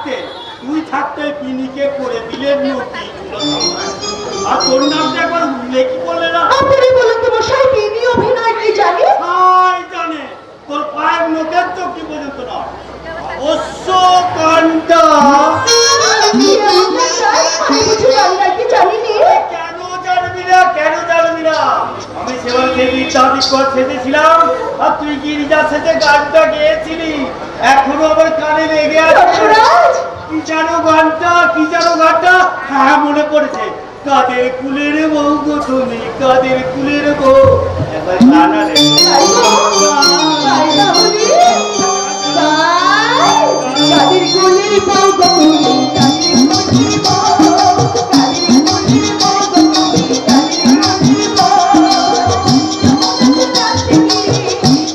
তুই থাকতে পিনিকে করে দিলে নটি আর তোর নামটা একবার উল্লেখ করলে না। আপনি বলুন তো মশাই, পিনি অভিনয় কি জানে? জানে, তোর পায়ের নখের তো কি পর্যন্ত না। অবশ্য কানটা কেন জানবি না, কেন জানবি না? আমি সেবার সেজেছিলাম আর তুই গিরিজা সেজে গানটা গেয়েছিলি, এখনো আমার কানে লেগে আছে। কি জানো গানটা, কি জানো গানটা? হ্যাঁ মনে পড়েছে, কাদের কুলের বউ গো তুমি, কাদের কুলের বউ। এবার গানা রে কাদের কুলের বউ গো তুমি, কাদের কুলের বউ, কাদের কুলের বউ গো তুমি, কাদের কুলের বউ।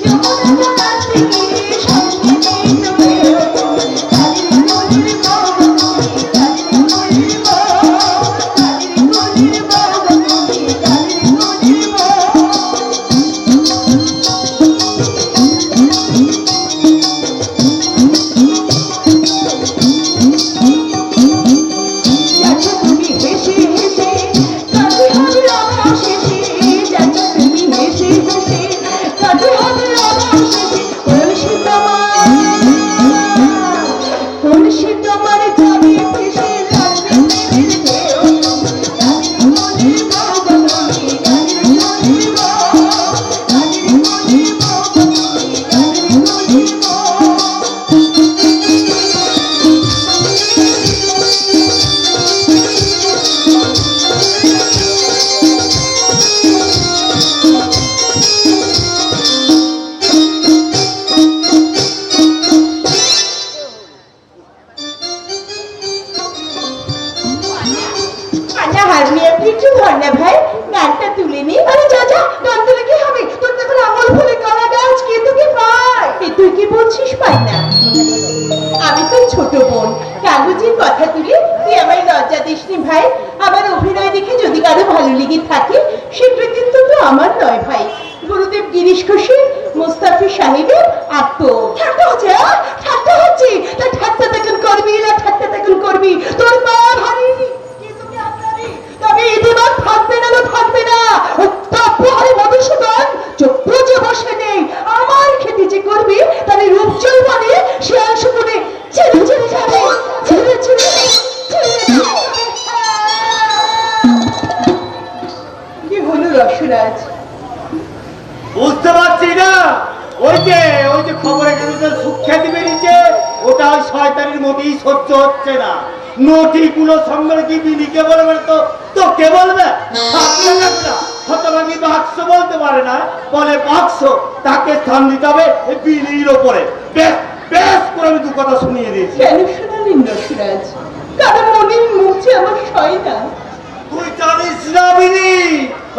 যমুনা থেকে সঙ্গে তুমি, কাদের কুলের বউ গো তুমি, কাদের কুলের বউ, কাদের কুলের বউ গো তুমি, কাদের কুলের বউ। আমি তো ছোট বোন, কাগজের কথা তুলে তুই আমায় লজ্জা দিসনি ভাই। আমার অভিনয় দেখে যদি কারো ভালো লেগে থাকে সেটা কিন্তু তো আমার নয় ভাই, গুরুদেব গিরিশ ঘোষের, মুস্তাফি সাহেবের আত্ম। ঠাট্টা হচ্ছে, ঠাট্টা হচ্ছে, তা ঠাট্টা তখন করবি না, ঠাট্টা তখন করবি। তোর মা ভারী তবে এবার থাকবে না, থাকবে না। তারপরে মধুসূদন চক্র যে বসে নেই, আমার খেতে যে করবে তাহলে রূপচল বনে সে অংশ করে ছেড়ে ছেড়ে যাবে, ছেড়ে ছেড়ে কি হলো রসরাজ? বুঝতে পারছি না। ওই যে খবরের কাগজে সুখ্যাতি বেরিয়েছে, ওটা ওই শয়তানির মোটেই সহ্য হচ্ছে না। নটিগুলো সঙ্গে কি বিলিকে বলবে, তো কে বলবে? হতভাগী বাক্স বলতে পারে না, বলে বাক্স, তাকে স্থান দিতে হবে বিলির ওপরে। বেশ বেশ করে আমি দু কথা শুনিয়ে দিয়েছি। কেন শোনালেন রসরাজ? কারণ মনের মুখে আমার সয় না। তুই জানিস না বিনি,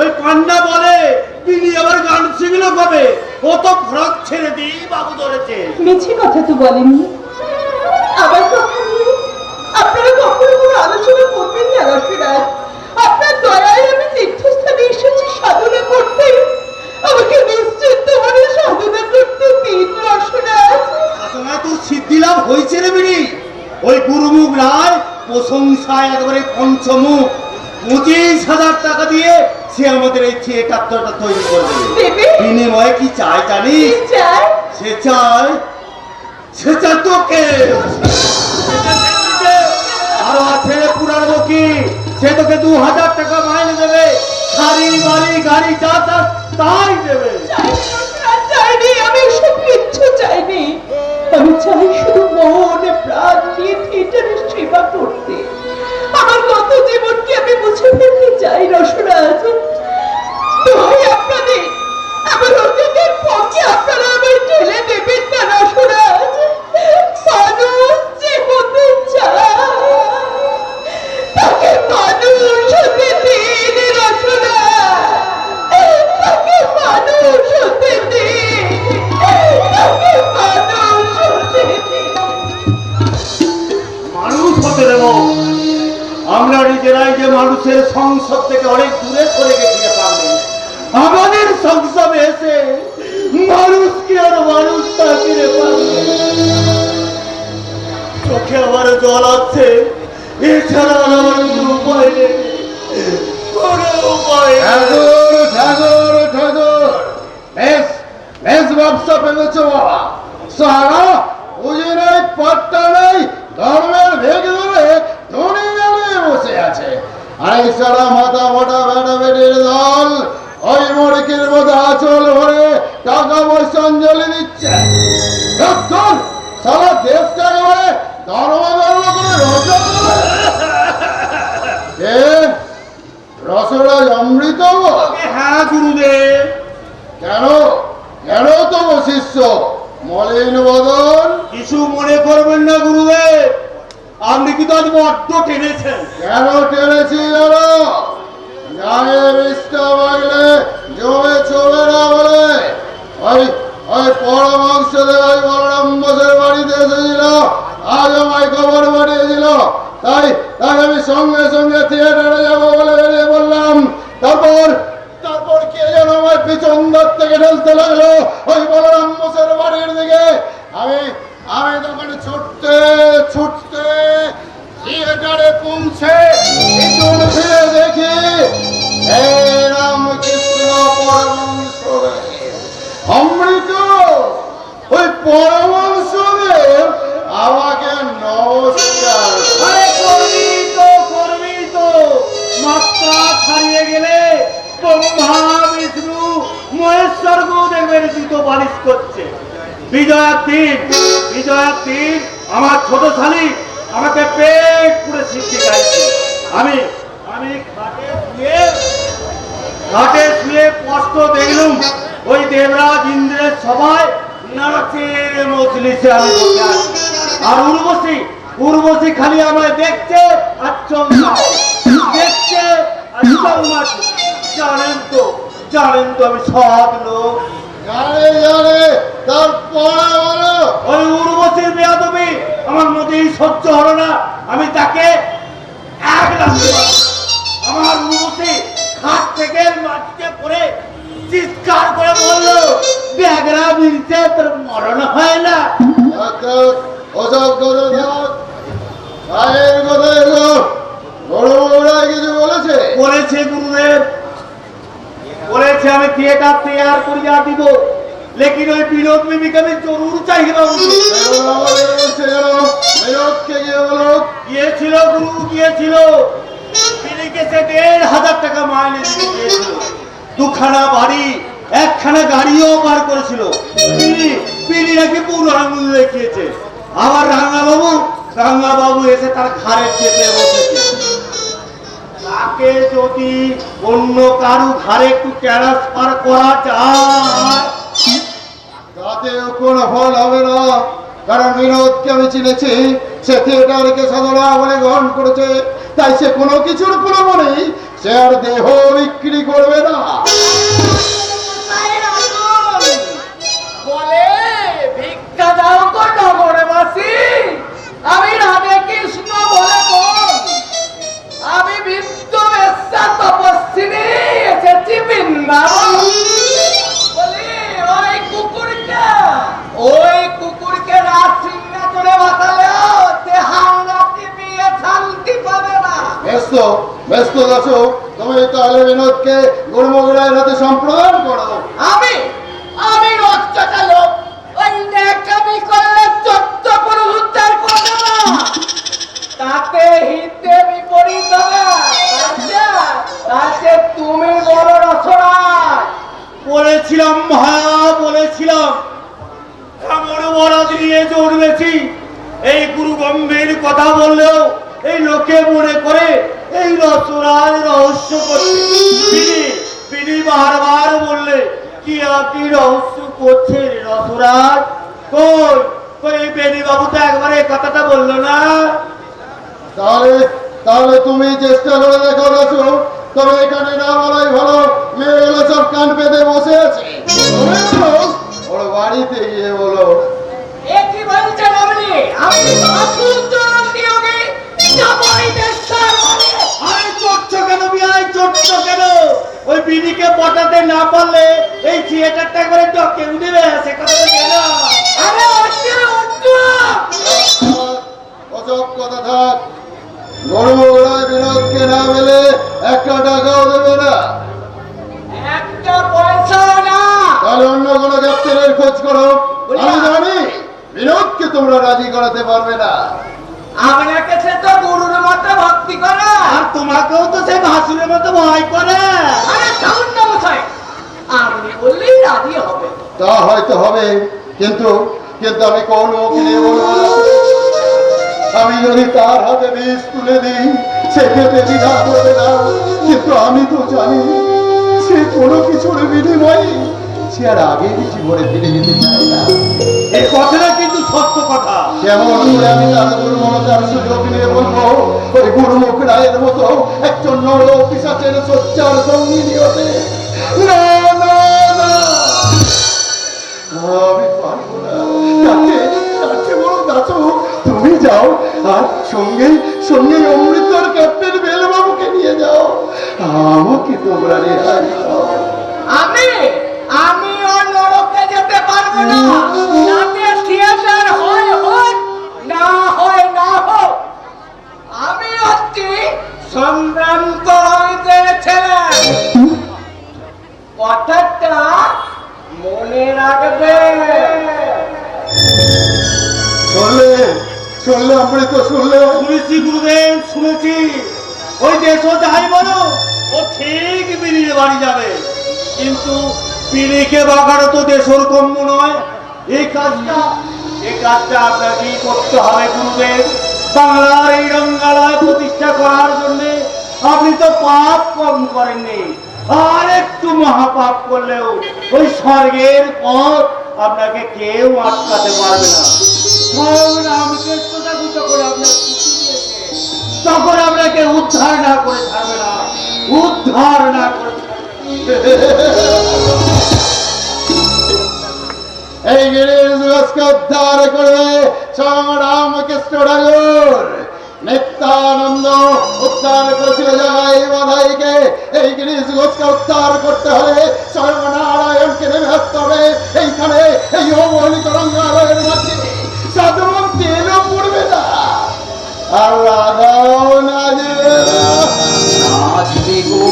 ওই পান্না বলে বিনি আবার গান শিখল কবে? ও তো ফ্রক ছেড়ে দিয়ে বাবু ধরেছে। মিছে কথা তো বলেনি। আবার কথা নিয়ে আপনারা কখনো কোনো আলোচনা করবেন না রসরাজ। আপনার দয়ায় আমি তীর্থস্থানে এসেছি সাধনা করতে, আমাকে নিশ্চিত মানে সাধনা করতে দিন রসরাজ। সাধনায় তো সিদ্ধি লাভ হয়েছে রে বিনি। ওই গুরুমুখ রায় প্রশংসায় একেবারে পঞ্চমুখ, 25,000 টাকা দিয়ে সে আমাদের এই থিয়েটারটা তৈরি করবে। বিনিময়ে কি চাই জানিস? সে চায় তোকে। আরো আছে পুরার বকি, সে তোকে 2,000 টাকা মাইনে দেবে, শাড়ি বাড়ি গাড়ি যা চাস তাই দেবে। চাইনি আমি সব কিচ্ছু চাইনি, আমি চাই শুধু মন প্রাণ দিয়ে থিয়েটারের সেবা করতে। আমার কত জীবনকে আমি মুছে ফেলতে চাই রসরাজ। দোহাই আপনাদের, আমার অতীতের পক্ষে আপনারা আমায় ঠেলে দেবেন না রসরাজ। মানুষ যে হতে চায় তাকে মানুষ হতে দিন রসরাজ, তাকে মানুষ হতে দিন, তাকে মানুষ হতে দিন। মানুষ হতে দেব? আমরা নিজেরাই যে মানুষের সংসদ থেকে অনেক দূরে সরে গেছি পারলে, আমাদের সংসদে এসে মানুষকে আর মানুষ তাকে চোখে আবার বলাচ্ছে, এছাড়া আর আমার কোনো উপায় নেই, কোনো উপায় নেই। ঠাকুর ঠাকুর ঠাকুর, বেশ বেশ ব্যবসা পেয়েছো বাবা। সারা বুঝে নেই, পাট্টা নেই, ধর্মের ভেগ ধরে ধনী জ্বালিয়ে বসে আছে। আর এই সারা মাথা মোটা বেটা বেটির দল ওই মরিকের মধ্যে আঁচল ভরে টাকা পয়সা অঞ্জলি দিচ্ছে। ধুর, সারা দেশটা একেবারে ধর্ম ধর্ম করে রসা করে। রসরাজ অমৃত গো? হ্যাঁ গুরুদেব। কেন কেন তো শিষ্য মলিন বদন? কিছু মনে করবেন না গুরুদেব, আপনি কিন্তু আজ বড্ড টেনেছেন। কেন টেনেছি জানো? গায়ে বিষটা বাগলে জমে চবে না বলে ওই ওই পরমাংশ ওই বলরাম বোসের বাড়িতে এসেছিল, আজ আমায় খবর পাঠিয়েছিল। তাই তাই আমি সঙ্গে সঙ্গে থিয়েটারে যাবো বলে বেরিয়ে বললাম। তারপর তারপর কে যেন আমার পিছন ধার থেকে ঢেলতে লাগলো ওই বলরাম বোসের বাড়ির দিকে। আমি আমি তখন ছুটতে ছুটতে থিয়েটারে পৌঁছে পিছন ফিরে দেখি এই রামকৃষ্ণ পরমহংসদেব অমৃত ওই পরমহংসদেব আমাকে নমস্কার। আরে করবি তো, মাত্রা ছাড়িয়ে গেলে ব্রহ্মা বিষ্ণু মহেশ্বরকেও দেখবেন জুতো বালিশ করছে। বিজয়ার দিন আমার ছোট শালী আমাকে পেট পুরে শিখতে গাইছে। আমি আমি ঘাটে শুয়ে কষ্ট দেখলুম ওই দেবরাজ ইন্দ্রের সবাই নাচের মজলিসে আমি বসে আছি। আর উর্বশী খালি আমায় দেখছে আর দেখছে আর চমকাচ্ছে। জানেন তো আমি সৎ লোক। জানে তারপরে বলো। ওই উর্বশীর বেয়াদবি আমার মোটেই সহ্য হলো না। আমি তাকে এক লাফ দিলাম। আমার উর্বশী খাট থেকে মাটিতে পড়ে চিৎকার করে বলল, ব্যাগরা মিলছে তোর মরণ হয় না। ওসব কথা থাক, ভাইয়ের কথা এলো। বড় বড়রা কিছু বলেছে গুরুদেব, বলেছে আমি থিয়েটার তৈয়ার করিয়া দিব, লেকিন ওই বিনোদ বিবিকে আমি জরুর চাহিদা। গিয়েছিল গুরু, গিয়েছিল। বিনিকে সে ১,৫০০ টাকা মাইনে দিয়েছিল, দুখানা বাড়ি, একখানা গাড়িও পার করেছিল। বিনি নাকি পুরো আঙুল দেখিয়েছে। আবার রাঙ্গাবাবু এসে তার ঘাড়ে চেপে বসেছে। তাকে যদি অন্য কারু ঘাড়ে একটু ট্রান্সফার করা যায় তাতেও কোনো ফল হবে না, কারণ বিনোদকে আমি চিনেছি। সে থিয়েটারকে সাধনা বলে গ্রহণ করেছে, তাই সে কোনো কিছুর প্রলোভনেই সে আর দেহ বিক্রি করবে না। বলে ভিক্ষা দাও গো নগরবাসী, আমি রাধে কৃষ্ণ বলে বল, আমি বৃদ্ধ বেশ্যা তপস্বিনী এসেছি বৃন্দাবন। বলি ওই কুকুরকে রাত সিংহাসনে বসালেও দেহাঙ্গাতি বিয়ে শান্তি পাবে না। ব্যস্ত ব্যস্ত দাসু, তুমি তাহলে বিনোদকে গুরুমগড়ার হাতে সম্প্রদান করো। আমি রক্তটা লোক, ওই ন্যাকামি করলে চোদ্দ পুরুষ উদ্ধার করবে না, তাতে হিতে বিপরীত হবে। তাতে তুমি বড় রসনা। বলেছিলাম ভায়া, বলেছিলাম এমন বরাদ নিয়ে জড়বেছি। এই গুরু গম্ভীর কথা বললেও এই লোকে মনে করে এই রসরাজ রহস্য করছে। বিনি বারবার বললে কি আপনি রহস্য করছেন রসরাজ? কই বেনি বাবু তো একবার এই কথাটা বললো না। তাহলে তাহলে তুমি চেষ্টা করে দেখো দাসু, তবে এখানে না বলাই ভালো। মেয়েগুলো সব কান পেতে বসে আছে, ওর বাড়িতে গিয়ে বলো। এ কি বলছেন আপনি? আমি তো আসল চরণ নিয়োগে যাবই দেশার বাড়ি। আরে চড়ছো কেন বিয়াই, চড়ছো কেন? ওই বিনিকে পটাতে না পারলে এই থিয়েটারটা একবারে ডকে উঠবে, সে কথা কেন? আরে অর্থের অর্থ ওসব সব কথা থাক, গরুমোড়ায় বিনোদকে না পেলে একটা টাকাও দেবে না। একটা পয়সা না। তাহলে অন্য কোনো ক্যাপ্টেনের খোঁজ করো। আমি জানি বিনোদকে তোমরা রাজি করাতে পারবে না। আপনাকে সে তো গুরুর মতো ভক্তি করে, আর তোমাকেও তো সে ভাসুরের মতো ভয় করে। আরে থাকুন না মশাই, আপনি বললেই রাজি হবে। তা হয়তো হবে, কিন্তু কিন্তু আমি কোন মুখে নিয়ে বলবো না। আমি যদি তার হাতে বিষ তুলে দিই সে খেতে দ্বিধা করবে না, কিন্তু আমি তো জানি সে কোনো কিছুর বিনিময়ে সে আর আগের জীবনে ফিরে যেতে চায় না। এই কথাটা কিন্তু সত্য কথা। কেমন করে আমি তার দুর্মলতার সুযোগ নিয়ে বলবো ওই গুরুমুখ রায়ের মতো একজন নর পিশাচের সোচ্চার সঙ্গিনী হতে? না না না, আমি পারবো না। তাকে বলো দাসু, তুমি যাও আর সঙ্গে সঙ্গে অমৃতর ক্যাপ্টেন বেলবাবুকে নিয়ে যাও, আমাকে তোমরা রেহাই দাও। আমি আমি ওর নরকে যেতে পারবো না। যাতে থিয়েটার হয় হোক, না হয় না হোক, আমি হচ্ছি সম্ভ্রান্ত হইতে ছেলে। কথাটা মনে রাখবে। শুনলে শুনলে অমৃত শুনলে? শুনেছি গুরুদেব, শুনেছি। ওই দেশ যাই বলো, ও ঠিক বিড়ির বাড়ি যাবে, কিন্তু বিড়িকে বাগানো তো দেশের কম্য নয়। এই কাজটা আপনাকেই করতে হবে গুরুদেব। বাংলার এই রঙ্গালয় প্রতিষ্ঠা করার জন্য আপনি তো পাপ কম করেননি, আর একটু মহাপাপ করলেও ওই স্বর্গের পথ আপনাকে কেউ আটকাতে পারবে না। স্বয়ং রামকৃষ্ণটা যখন আপনার চিঠি দিয়েছে, তখন আপনাকে উদ্ধার না করে ছাড়বে না, উদ্ধার না করে এই গিরিশ ঘোষকে উদ্ধার করবে স্বয়ং রামকৃষ্ণ ঠাকুর। নিত্যানন্দ উদ্ধার করেছিল জগাই বাধাইকে, এই গিরিশ ঘোষকে উদ্ধার করতে হলে স্বয়ং নারায়ণকে নেমে আসতে হবে এইখানে, এই অবহেলিত রঙ্গালয়ের মাঝে। সাধুমন্ত্রী এলেও পড়বে না, আর রাধাও নাচবে না। নাচবে গো,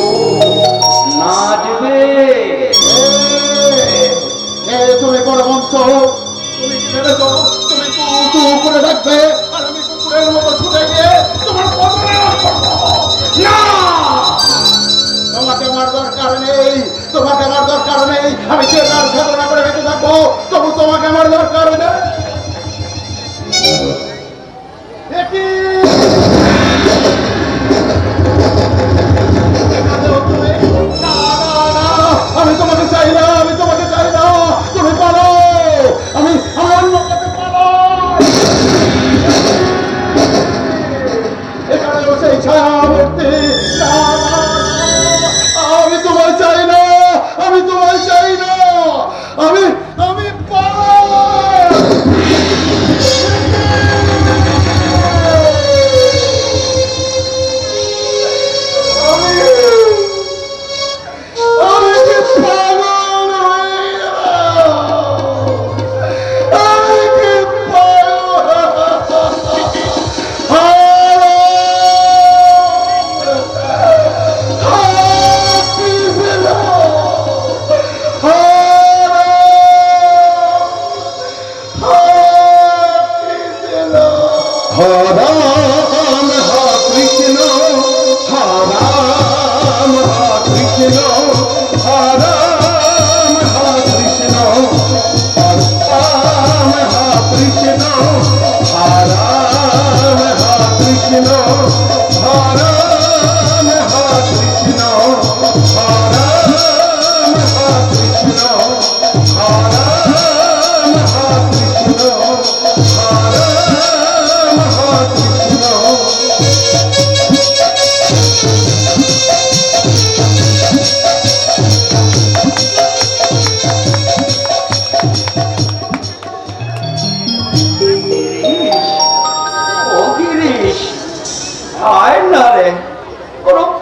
নাচবে। তুমি পরমংস, তুমি কি ভেবেছ তুমি তু করে ডাকবে আর আমি কুকুরের মতো ছুটে গিয়ে তোমার পদরে না? তোমাকে আমার দরকার নেই, তোমাকে আমার দরকার নেই। আমি চেনার সাধনা করে বেঁচে থাকবো, তবু তোমাকে আমার দরকার নেই। আমি তোমাকে চাই না, আমি তোমাকে চাই না। তুমি পালো, আমি অন্য কাছে পালো। এখানে সেই ছায়া মূর্তি। আমি তোমায় চাই না, আমি তোমায় চাই না। আমি আমি পালো।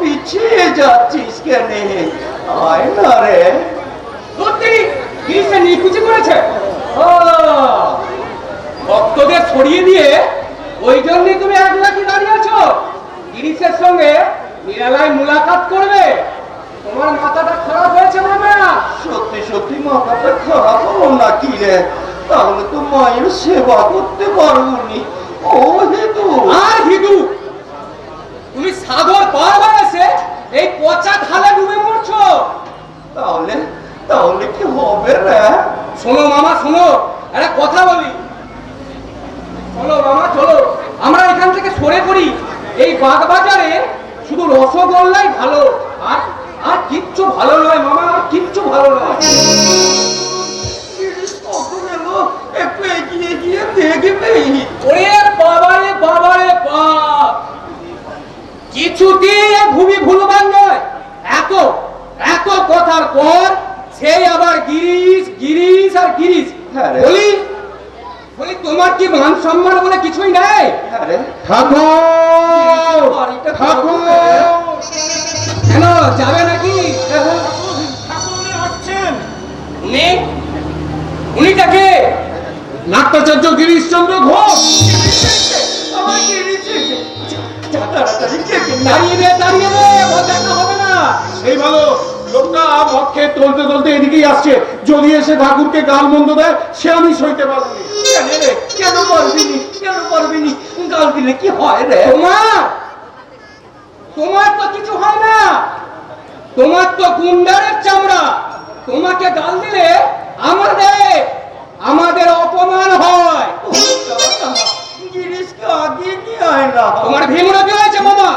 পিছিয়ে যাচ্ছিস কেন? আয় না রে। নিকুচি করেছে ভক্তদের ছড়িয়ে দিয়ে ও ওই জন্যই তুমি একলা কি দাঁড়িয়ে আছো? গিরিশের সঙ্গে নিরালায় মুলাকাত করবে? তোমার মাথাটা খারাপ হয়েছে মামা? সত্যি সত্যি মাথাটা খারাপ হলো না কি রে? তাহলে তো মায়ের সেবা করতে পারবো নি। ও হেতু আর হিদু, তুমি সাগর পার হয়েছে এই পচা খালে ডুবে মরছো। তাহলে তাহলে কি হবে রে? শোনো মামা শোনো, একটা কথা বলি। চলো মামা চলো, আমরা এখান থেকে সরে পড়ি। এই বাগবাজারে শুধু রসগোল্লাই ভালো, আর আর কিচ্ছু ভালো নয় মামা, আর কিচ্ছু ভালো নয়। একটু এগিয়ে গিয়ে দেখবে। ওরে বাবারে বাবারে বাপ, কিছুতেই এ ভূমি ভুলবার নয়। এত এত কথার পর সেই আবার গিরিশ গিরিশ আর গিরিশ। হ্যাঁ রে। বলি বলি তোমার কি মান সম্মান বলে কিছুই নাই? আরে ঠাকুর বাড়িটা ঠাকুর কেন যাবে নাকি? ঠাকুর আসছেন। উনি উনিটাকে নাট্যাচার্য গিরিশচন্দ্র ঘোষ। আমার গিরিশে তাড়াতাড়ি কেটে দাঁড়িয়ে রে দাঁড়িয়ে রে, দেখা হবে না। সেই ভালো লোকটা মদ খেয়ে টলতে টলতে এদিকেই আসছে। যদি এসে ঠাকুরকে গাল মন্দ দেয় সে আমি সইতে পারবো না। কেন রে? কেন পারবিনি? কেন পারবিনি? গাল দিলে কি হয় রে? তোমার তোমার তো কিছু হয় না, তোমার তো গুন্ডারের চামড়া। তোমাকে গাল দিলে আমাদের অপমান হয়। গিরিশকে আগে নিয়ে আয় না। তোমার ভীমরা কি হয়েছে মামা?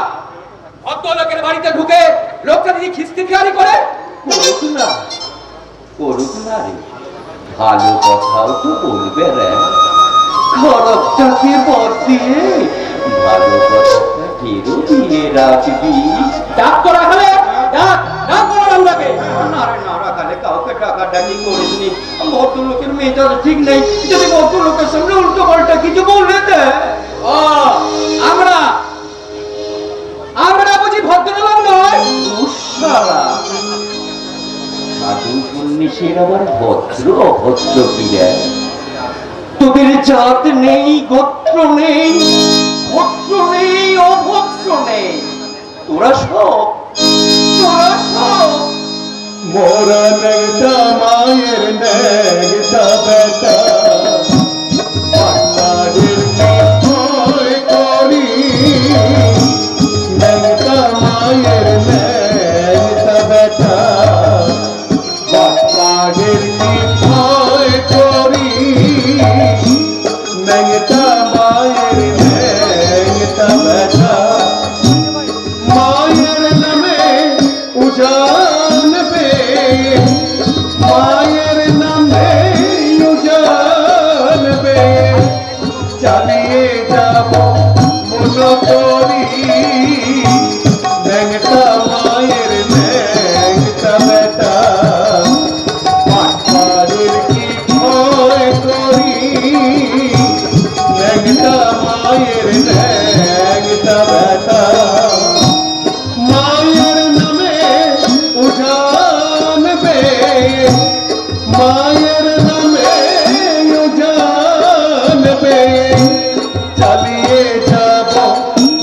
অত লোকের বাড়িতে ঢুকে লোকটা যদি খিস্তিখারি করে। করুক না, করুক না রে, ভালো কথাও তো বলবে রে। খরচটাকে বর দিয়ে ভালো কথাটা ফেরো দিয়ে রাখবি। ডাক তো রাখালে, ডাক ডাক করো আমরাকে। না রে না, রাখালে কাউকে টাকাটাকি করিসনি। ভদ্রলোকের মেয়েটার ঠিক নেই, যদি ভদ্রলোকের সঙ্গে উল্টো পাল্টা কিছু বললে দেয়। ও আমরা আমরা বুঝি ভদ্রলোক নয়? দুঃসারা সাধু সন্ন্যাসীর আবার ভদ্র অভদ্র কি রে? তোদের জাত নেই, গোত্র নেই, ভদ্র নেই, অভদ্র নেই, তোরা সব মোরা নেগটা মায়ের নেগটা বেটা পাটারের কি ভয় করি। নেগটা মায়ের নেগটা বেটা পাটারের কি ভয় করি। নেগটা মায়ের নেগটা বেটা মায়ের নামে উজান বে, মায়ের নামে উজান বে, চালিয়ে যাব মন করি। নেংটা মায়ের নেংটা বেটা পাটপাড়ের কি ভয় করি। নেংটা মায়ের নেংটা বেটা মায়ের নামে উজান বে, মায়ের নামে উজান বে, চালিয়ে যাব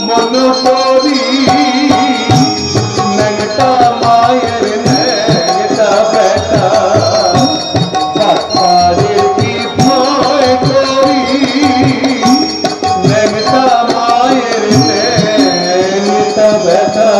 মন করি। নেংটা মায়ের নেংটা বেটা পাটপাড়ের কি ভয় করি। নেংটা মায়ের নেংটা বেটা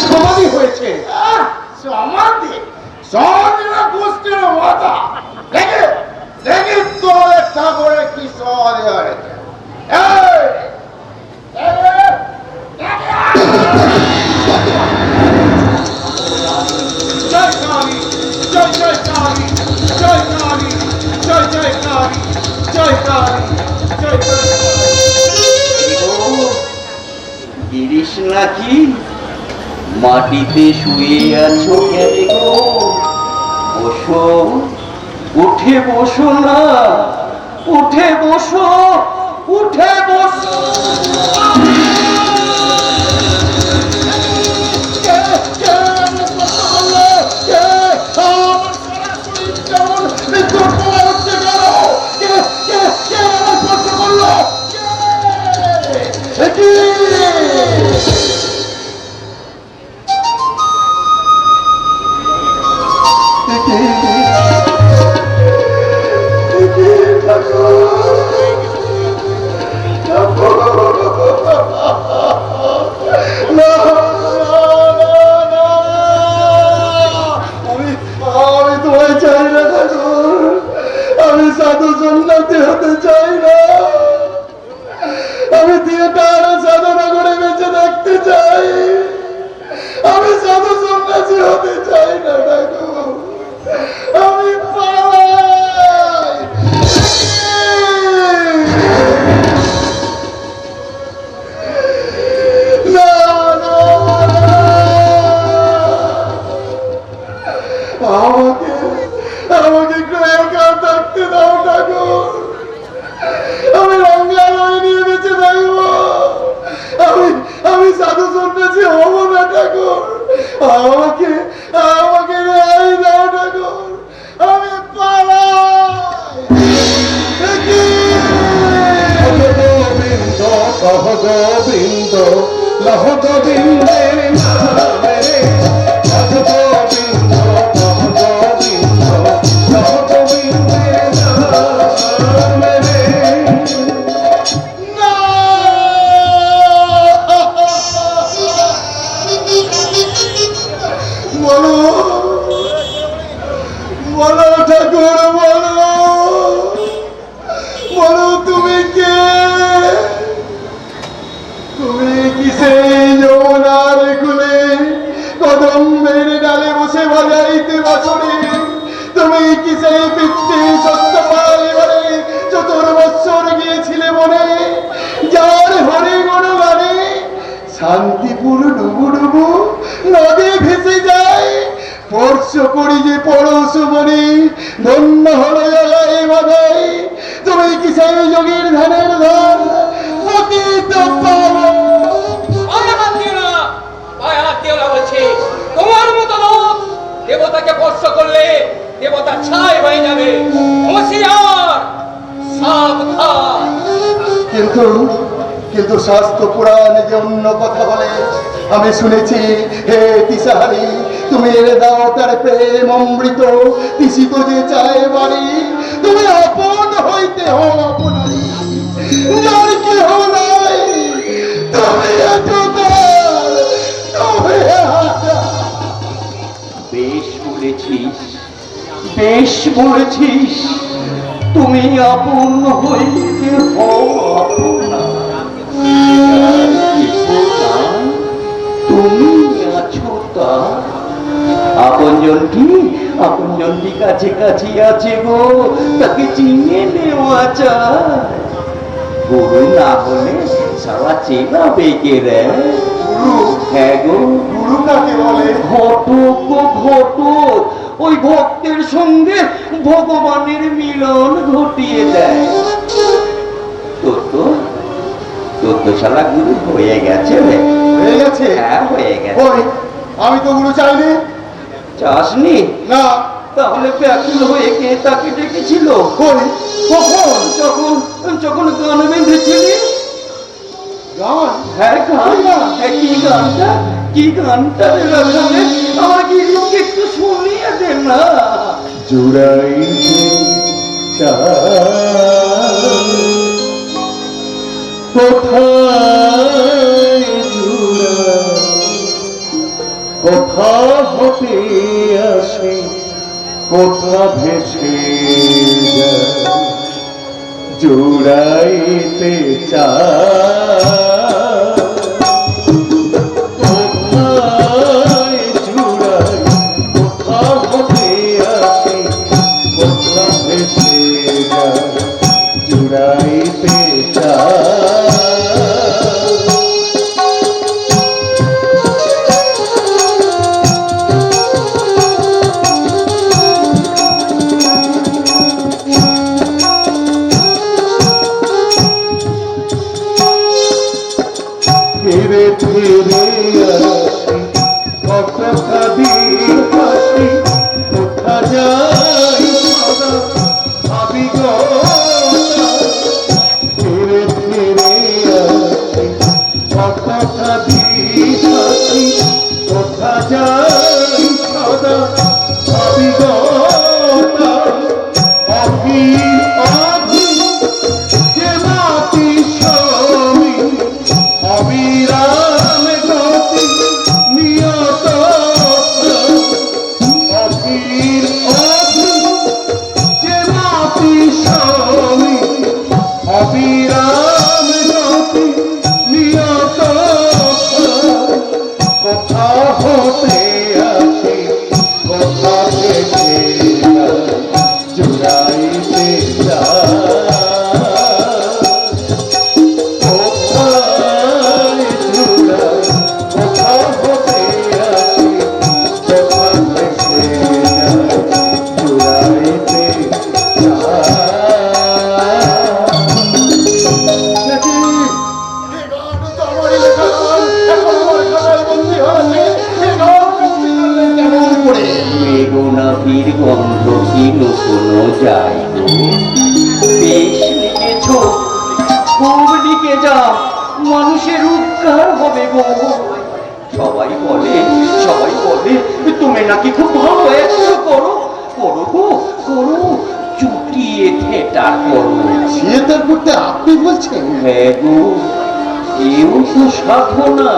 সমাধি হয়েছে। সমাধি সমাধিরা গোষ্ঠীর মাথা দেখে দেখে তোদের ঠাকুরের কি সমাধি হয়েছে। জয় কালী, জয় জয় কালী, জয় কালী, জয় জয় কালী, জয় কালী, জয় জয় কালী। গিরিশ নাকি মাটিতে শুয়ে আছো কেন গো? বসো, উঠে বসো না, উঠে বসো, উঠে বসো। আমি তোমায় চাই না ঠাকুর, আমি সাধু সন্ন্যাসী হতে চাই না, আমি থিয়েটার সাধনা করে বেঁচে থাকতে চাই, আমি সাধু সন্ন্যাসী হতে চাই না ঠাকুর, আমি পালাই। না, না, না। আমাকে আমাকে একটু একা থাকতে দাও ঠাকুর, আমি রঙ্গালয় নিয়ে বেঁচে থাকবো, আমি আমি সাধু সন্ন্যাসী হবো না ঠাকুর, আমাকে আমাকে রেহাই দাও ঠাকুর, আমি পালাই। গোবিন্দ কহ গোবিন্দ লহ গোবিন্দের নামে রে, কহ গোবিন্দ কহ গোবিন্দ লহ গোবিন্দের নামে রে। না! বলো বলো ঠাকুর, বলো বলো তুমি কে? তুমি কি সেই যমুনার কুলে কদম্বের ডালে বসে বাজাইতে বাঁশরি? তুমি কি সেই পিতৃ সত্যপাল বলে 4 বৎসর গিয়েছিলে মনে, যার হরে গুণ গানে শান্তিপুর ডুবু ডুবু নদী ভেসে যায়, স্পর্শ করি যে পরশ মনে ধন্য হলো জায়গায় বাধাই? তুমি কি সেই যোগীর ধানের ধান পতিত পাবন? পায়ে হাত দিও না, পায়ে হাত দিও না বলছি। তোমার মতো লোক দেবতাকে স্পর্শ করলে দেবতা ছাই হয়ে যাবে। হুঁশিয়ার, সাবধান। কিন্তু কিন্তু শাস্ত্র পুরাণ যে অন্য কথা বলে, আমি শুনেছি হে তিসাহারি, তুমি এনে দাও তার প্রেম অমৃত, তিসিত যে চায় বাড়ি, তুমি আপন হইতে হো আপনারি, যার কি হো নাই, তুমি এতদার, তুমি বেশ বলেছিস, বেশ বলেছিস, তুমি আপন হইতে হও আপনা। তুমি আছো তা আপনজনটি কাছে কাছে আছে গো, তাকে চিনে নেওয়া চায়। গুরু না হলে সারা চেনা বেগে রে। গুরু, হ্যাঁ গো, গুরু কাকে বলে? ঘটক গো ঘটক, ওই ভক্তের সঙ্গে ভগবানের মিলন ঘটিয়ে দেয়। তোর তো শালা গুরু হয়ে গেছে রে। হয়ে গেছে? হ্যাঁ হয়ে গেছে। ওই আমি তো গুরু চাইনি। চাসনি? না। তাহলে ব্যাকুল হয়ে কে তাকে ডেকেছিল? কই? কখন? যখন গান বেঁধেছিলি। গান? হ্যাঁ গান। হ্যাঁ, কি গানটা রে রাখালে? আমার গিরিশকে একটু শুনিয়ে দে না। জুড়াইতে কোথায় জুড়া, কোথা হতে আসে, কোথা ভেসে যায়, জুড়াইতে কোথায় জুড়াই, কোথা হতে আসে, কোথা ভেসে যায়, জুড়াইতে যাই সদা ভাবি গো ফিরে ফিরে আসি কথাটা দিশাসি কোথা যাই সদা ভাবি গো অভি অভি যে মাটি সমি অবিরাম গতি নিয়ত অভির অভি যে মাটি সমি অবিরাম গতি নিয়ত কোথা হতে আসি কোথা থেকে জুড়াইতে কোথায় জুড়াই কোথা হতে আসি কোথা থেকে জুড়াইতে বেগুনাভির গন্ধ কি লুকোনো যায় গো? বেশ লিখেছ, খুব লিখে যা, মানুষের উপকার হবে গো। সবাই বলে তুমি নাকি খুব ভালো অ্যাক্ট করো। করো গো, করো, চুটিয়ে থিয়েটার করো। থিয়েটার করতে আপনি বলছেন? হ্যাঁ গো, এও তো সাধনা,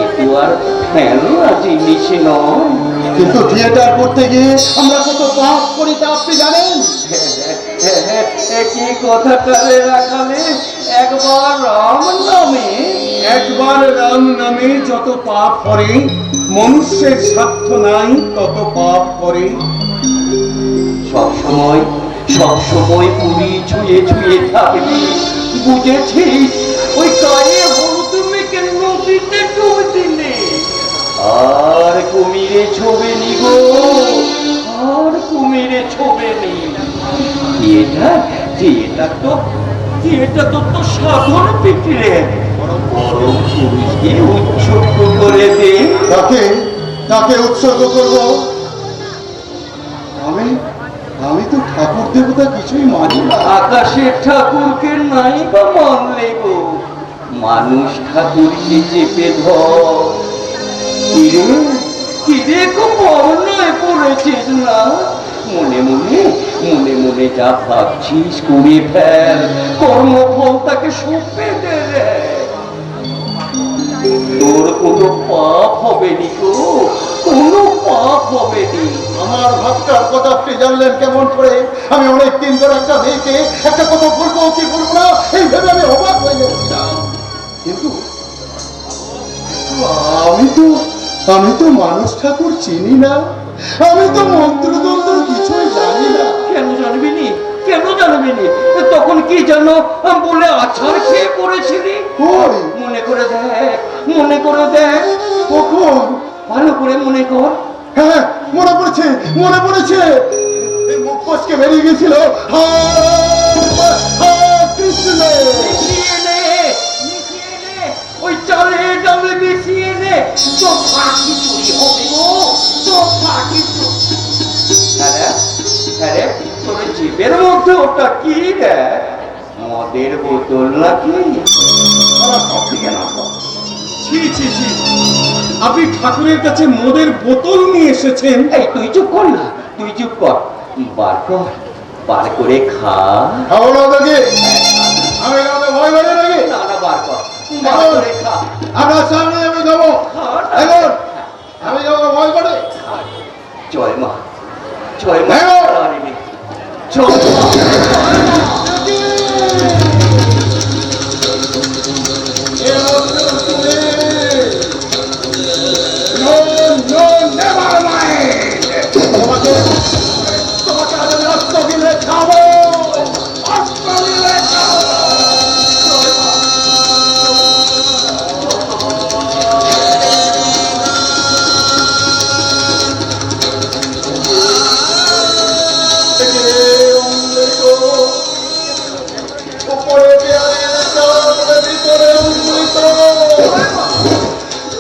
এ তো আর ফেলনা জিনিস নয়। কিন্তু থিয়েটার করতে গিয়ে আমরা কত পাপ করি তা আপনি জানেন? কি কথাটারে রাখালে একবার রাম নামে যত পাপ করে, মনুষ্যের স্বার্থ নাই তত পাপ করে। সবসময় পুরি ছুঁয়ে ছুঁয়ে থাকবি, বুঝেছিস? ওই গায়ে হলুদ মেখে নদীতে ডুবে দিলে আর কুমিরে ছোবেনি গো, আর কুমিরে ছোবেনি। এটা তো সাধন পিটিরে বরং পুরীকে উৎসর্গ করে দে। তাকে উৎসর্গ করব? আমি তো ঠাকুর দেবতা কিছুই মানি না। আকাশের ঠাকুরকে নাই বা মানলে গো, মানুষ ঠাকুরকে চেপে ধর। কিরে খুব অন্যায় করেছিস না? মনে মনে যা ভাবছিস করে ফেল, কর্মফল তাকে সঁপে দে রে। তোর কোনো পাপ হবে নি গো, কোনো পাপ হবে নি। আমার ভাবটার কথা আপনি জানলেন কেমন করে? আমি অনেক দিন ধরে একটা মেয়েকে একটা কথা বলবো কি বলবো না এই ভেবে আমি অবাক হয়ে যাচ্ছিলাম। কিন্তু আমি তো মানুষ ঠাকুর চিনি না, আমি তো মন্ত্রতন্ত্র কিছুই জানি না। কেন জানবি নি? তখন কি জানো বলে আছাড় খেয়ে পড়েছিলি? কই? মনে করে দেখ কখন? ভালো করে মনে কর। হ্যাঁ, মনে পড়েছে এই মুখ ফসকে বেরিয়ে গেছিল কৃষ্ণ। মিশিয়ে নে, ওই চালে ডালে মিশিয়ে নে, তো ফাঁকি চুরি হবে গো, তো ফাঁকি চুরি। হ্যাঁ রে, তোর জিভের মধ্যে ওটা কি রে? মদের বোতল নাকি? ছি, আপনি ঠাকুরের কাছে মদের বোতল নিয়ে এসেছেন? এই তুই চুপ কর না, বার করে খা। খাবো না তোকে, আমি খাবো ভয় করে নাকি? না বার করে খা। আপনার সামনে আমি খাবো, আমি খাবো ভয় করে। জয় মা হ্যাঁ। রানী, জয় মা। তোমাকে আজ আমি অস্ত্র দিলে খাবো, অস্ত্র দিলে খাবো।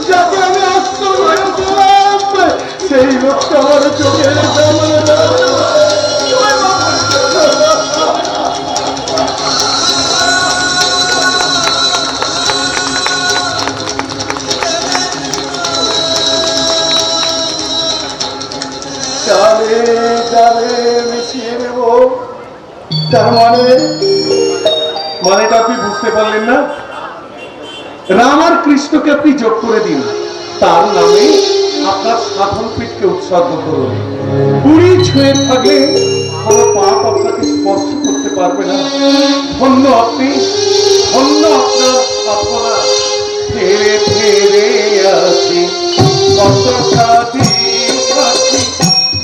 যাকে আমি অস্ত্র ধরে দিলাম সেই লোকটা আমার চোখের সামনে ডালে ডালে মিশিয়ে দেব। তার মানেটা আপনি বুঝতে পারলেন না? রাম আর কৃষ্ণকে আপনি যোগ করে দিন, তার নামে আপনার সাধন পীঠকে উৎসর্গ করুন। পুরী ছুঁয়ে থাকলে কোনো পাপ আপনাকে স্পর্শ করতে পারবে না। ধন্য আপনি, ধন্য আপনার সাধনা। ফেরে ফেরে আসি কত সাথী সাথী,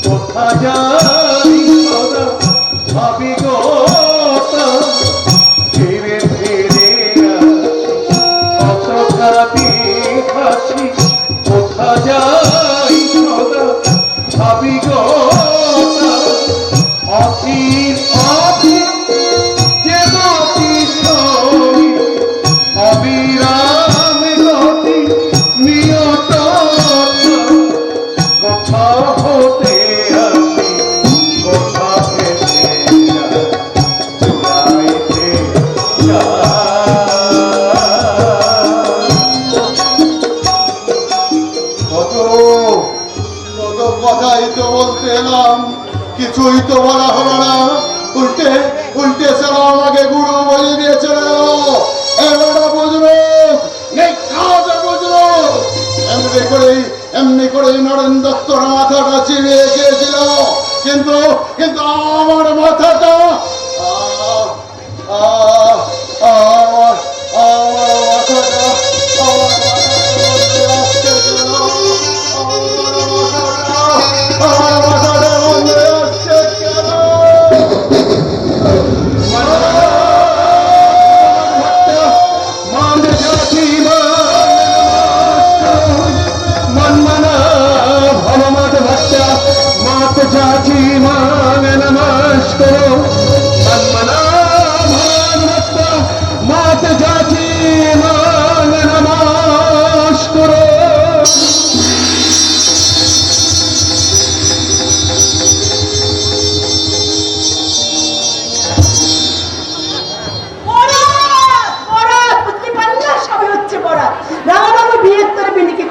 কোথা যাই সদা ভাবি গো তার। ফেরে ফেরে আসি কত সাথী সাথী, কোথা যাই সদা ভাবি গো তার। অচির অচির যে গতি সরি, অবিরাম গতি নিয়ত। কোথা হতে আসি কোথা ভেসে যায়, চুড়াইতে কত কত কথাই তো বলতে এলাম, কিছুই তো বলা হলো না। উল্টে উল্টে সারা আমাকে গুরু বলে দিয়ে চলে গেল। এবারে বুঝলো বুঝলো, এমনি করেই নরেন দত্তর মাথাটা চিবিয়ে গিয়েছিল। কিন্তু কিন্তু আমার মাথাটা আমার আমার মাথাটা আমার মাথাটা বন্ধে আসছে কেন?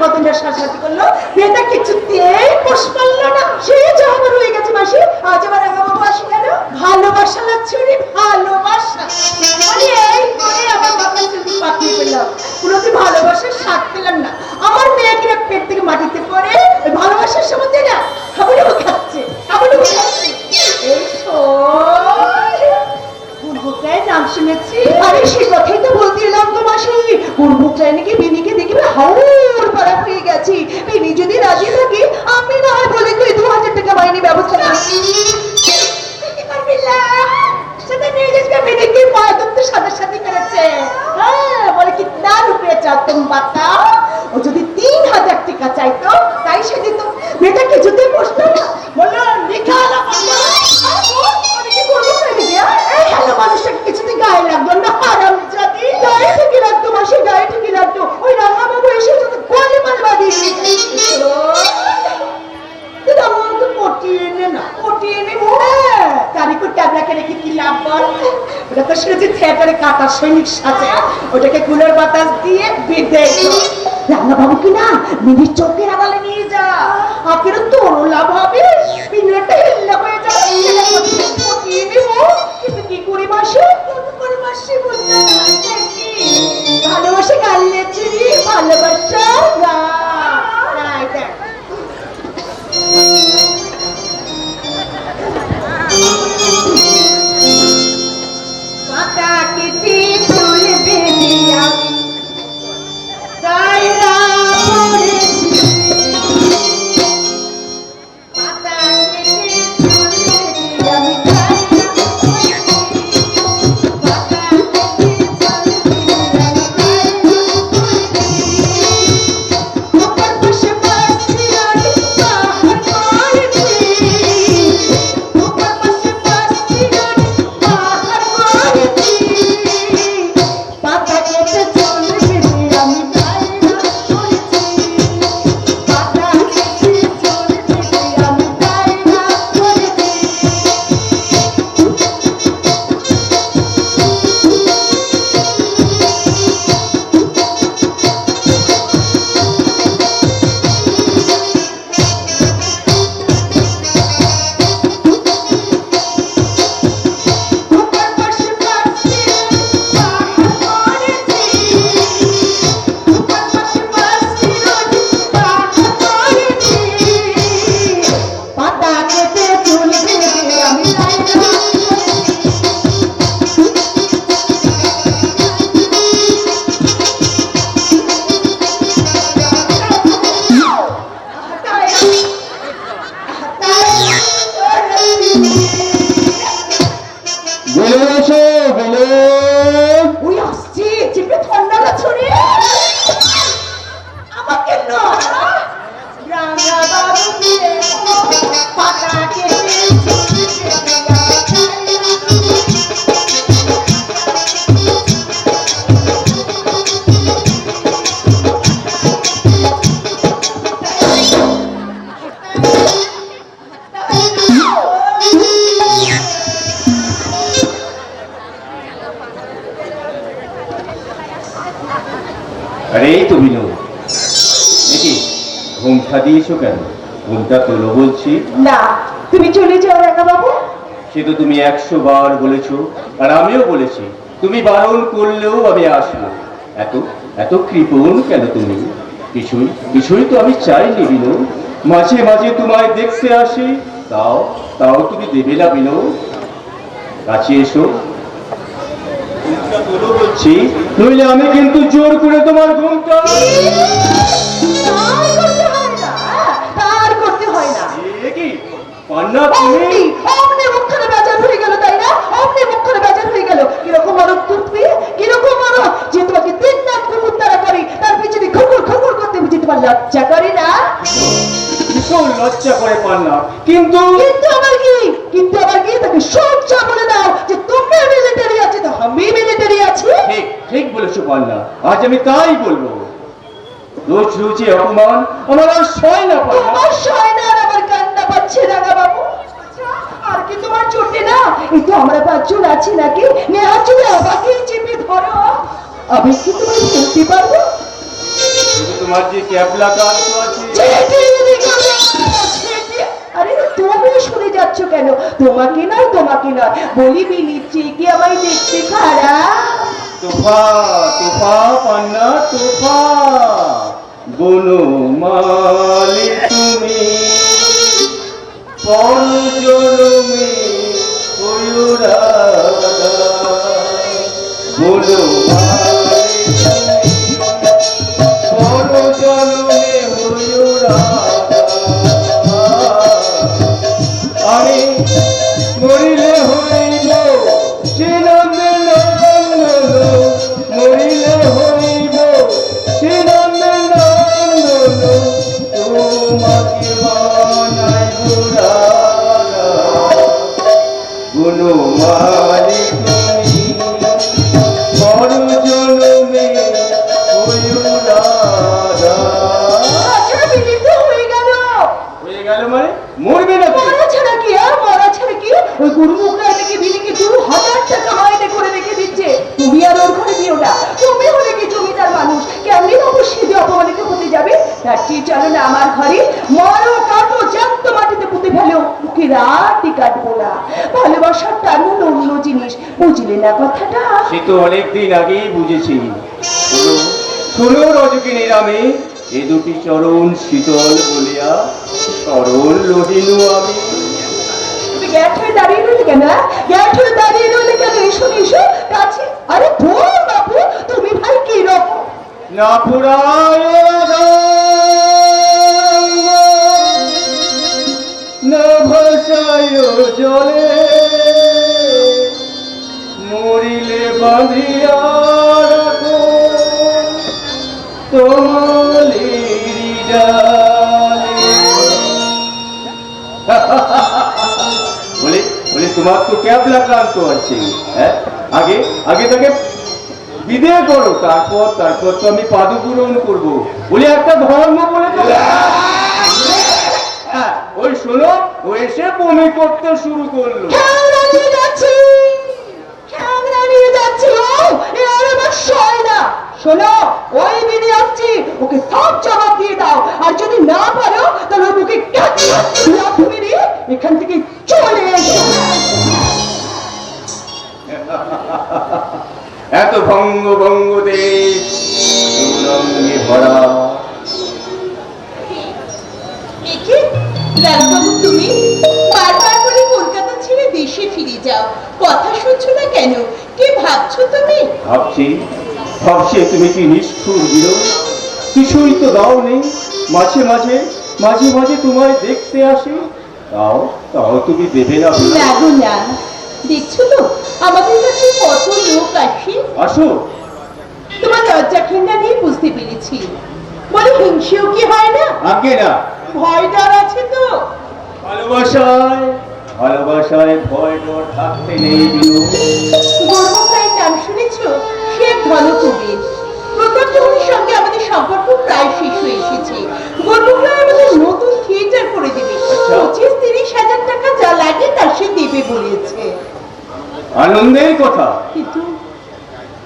কতটা শাসাতি করলো, মেয়েটা কিছুতেই পোষ পারলো না। সে যা আমার হয়ে গেছে মাসি, আজ আবার রাঙাবাবু আসি কেন? ভালোবাসা লাগছে রে, ভালোবাসা। মানে এই করে আমার বাবার চুল পাকিয়ে পেলাম, কোনোদিন ভালোবাসার স্বাদ পেলাম না। আমার মেয়েকে পেট থেকে মাটিতে পড়ে ভালোবাসার সম্বন্ধে না খাবুড়েও খাচ্ছে, খাবুড়েও খাচ্ছে। এই পূর্বকায় নাম শুনেছি। আরে সে কথাই তো বলতে এলাম তো মাসি। পূর্বকায় নাকি বিনিকে দেখবে হাউর পাড়া হয়ে গেছি। বিনি যদি রাজি থাকে আমি না হয় বলে কই 2000 টাকা মাইনে ব্যবস্থা করছি। সেটা নিয়ে যাচ্ছে বিনিকে পায়দম তো সাথে সাথে করেছে। হ্যাঁ বলে কিতনা রুপে চাও তুম বাতাও। ও যদি 3000 টাকা চাইতো তাই সে দিত। মেয়েটা কিছুতেই বসতো না, বললো নিকালা বাবা। কি করবো এই হ্যালো মানুষটাকে কিছুতে গায়ে লাগতো না, হারাম জাতি। গায়ে ঠিকই লাগতো মাসি, গায়ে ঠিকই লাগতো। ওই রাঙাবাবু এসে যদি গলে মারবা দিয়ে পটিয়ে নে না, পটিয়ে নে তারিখের ট্যাবলাকে রেখে কি লাভ বল? ওটা তো শুনেছি থিয়েটারে কাটার সৈনিক সাথে, ওটাকে কুলের বাতাস দিয়ে বেঁধে রাঙাবাবু কি না মিনির চোখের আড়ালে নিয়ে যা, আখের তোরও লাভ হবে, পিনটা হেল্লা হয়ে যাবে। পটিয়ে নেব কিন্তু কি করি মাসে, করে মাসে বলতে ভালোবাসা গাল লেছি ভালোবাসা রাইট। পাতা কেটে ফুল বেরিয়া দায়রা পড়েছি, পাতা আরে এই তো বিনু, নাকি ঘুমটা দিয়েছো কেন? ঘুমটা তোলো বলছি। না, তুমি চলে যাও রাঙা বাবু। সে তো তুমি 100 বার বলেছো, আর আমিও বলেছি, তুমি বারণ করলেও আমি আসবো। এত এত কৃপণ কেন তুমি? কিছুই কিছুই তো আমি চাইনি বিনু। মাঝে মাঝে তোমায় দেখতে আসি, তাও তাও তুমি দেবে না বিনু। কাছে এসো, ঘুমটা তোলো বলছি, নইলে আমি কিন্তু জোর করে তোমার ঘুমটা। তার করতে হয় না। এ কি পান্না তুমি? অমনি অমনি মুখখানে বেজার হয়ে গেল, তাই না? অমনি মুখখানে বেজার হয়ে গেল। কিরকম মারক তুমি, কিরকম মারক যে তোমাকে দিন রাত কুকুর তারা করে, তার পিছনে খকুর খকুর করতে বুঝে তোমার লজ্জা করে না? ভীষণ লজ্জা করে পান্না, কিন্তু কিন্তু আমার কি, কিন্তু আমার কি? তাকে সোজা বলে দাও যে তোমরা মিলিটারি আছে তো আমি মিলিটারি আছি। ঠিক ঠিক বলেছো পান্না, আজ আমি তাই বলবো। রোজ রোজ এই অপমান আমার আর সয় না পান্না। তোমার সয় না আর আমার কান্না পাচ্ছে রাঙা বাবু। আচ্ছা, আর কি তোমার চোটে না? এই তো আমরা 5 জন আছি নাকি? নেহাত যদি আমাকে চেপে ধরো, আমি কি তোমায় বলতে পারবো? কিন্তু তোমার যে ক্যাবলা কান্ত আছে। আরে তুমি শুনে যাচ্ছ কেন? তোমাকে নয়, তোমাকে নয়, বলি বিলিচ্ছে কি আমায় দেখতে খারাপ? তোফা তোফা পান্না তোফা, বনমালী তুমি পর জনমে হইও রাধা। বনমালী পর জনমে হইও রাধা। আমি মরিলে হইব সে নন্দন, মরিলে হইব সে নন্দন, তোমাকে বানাইব রাধা। বনমালী তুমি পর জনমে হইও রাধা। আচ্ছা, বিলিত হয়ে গেল। হয়ে গেল মানে মরবে না তো? মরা ছাড়া কি আর, মরা ছাড়া কি? ওই গুরুমুখরা এটাকে বিলিকে 2000 টাকা মাইনে করে রেখে দিচ্ছে। তুমি আর ওর ঘরে দিও না। তুমি হলে কি জমিদার মানুষ, কেমনি অবশ্যই যে অপমানিত হতে যাবে? তার চেয়ে চলো না আমার ঘরে, মরো কাটো জ্যান্ত মাটিতে পুঁতে ফেলো, মুখে রাতই কাটবো না। ভালোবাসার টান হলো অন্য জিনিস, বুঝলে না কথাটা? সে তো অনেকদিন আগেই বুঝেছি। শোনো রজকিনীর আমি, এ দুটি চরণ শীতল বলিয়া সরল লোহিনু আমি। তুমি গ্যাট হয়ে দাঁড়িয়ে রইলে কেন? গ্যাট হয়ে দাঁড়িয়ে রইলে কেন? এসো এসো কাছে। আরে ধর বাবু, তুমি ভাই কি রকম? না পুরায় না ভাষায় জলে, মরিলে বাঁধিয়া রাখো তোমালিরি ডালে। বলে বলে তোমার তো ক্যাবলা ক্লান্ত আছে। হ্যাঁ, আগে আগে তাকে বিদায় করো, তারপর তারপর তো আমি পাদপূরণ করবো বলে একটা ধর্ম বলে তো। হ্যাঁ, ওই শোনো, ও এসে বমি করতে শুরু করলো। খেলনা নিয়ে যাচ্ছি, খেলনা নিয়ে যাচ্ছি। ও এ আর আমার সয় না। শোনো, ওই বিনি আসছি, ওকে সব জবাব দিয়ে দাও। আর যদি না পারো তাহলে ওকে লাফ মেরে এখান থেকে চলে এসো। এত ভঙ্গ ভঙ্গ দেশ সুরঙ্গে ভরা। একে রাঘবাবু, তুমি বারবার করে কলকাতা ছেড়ে দেশে ফিরে যাও, কথা শুনছো না কেন? কি ভাবছো তুমি? ভাবছি ভাবছি তুমি কি নিষ্ঠুর বিরো, কিছুই তো দাও নেই। মাঝে মাঝে মাঝে মাঝে তোমায় দেখতে আসি, তাও তাও তুমি দেবে না। না গো না, দেখছো তো আমাদের কাছে কত লোক আসে। আসো, তোমার লজ্জা ঘৃণা নিয়ে বুঝতে পেরেছি। বলে হিংসেও কি হয় না? আগে না। ভয় ডর আছে তো? ভালোবাসায় ভালোবাসায় ভয় ডর থাকতে নেই বিনু। গর্বভাইয়ের নাম শুনেছো? সে এক ভালো কবি। প্রতাপ চৌধুরীর সঙ্গে আমাদের সম্পর্ক প্রায় শেষ হয়ে এসেছে। গর্বভাই আমাদের নতুন থিয়েটার করে দেবে। 25-30 হাজার টাকা যা লাগে তা সে দেবে বলেছে। আনন্দের কথা। কিন্তু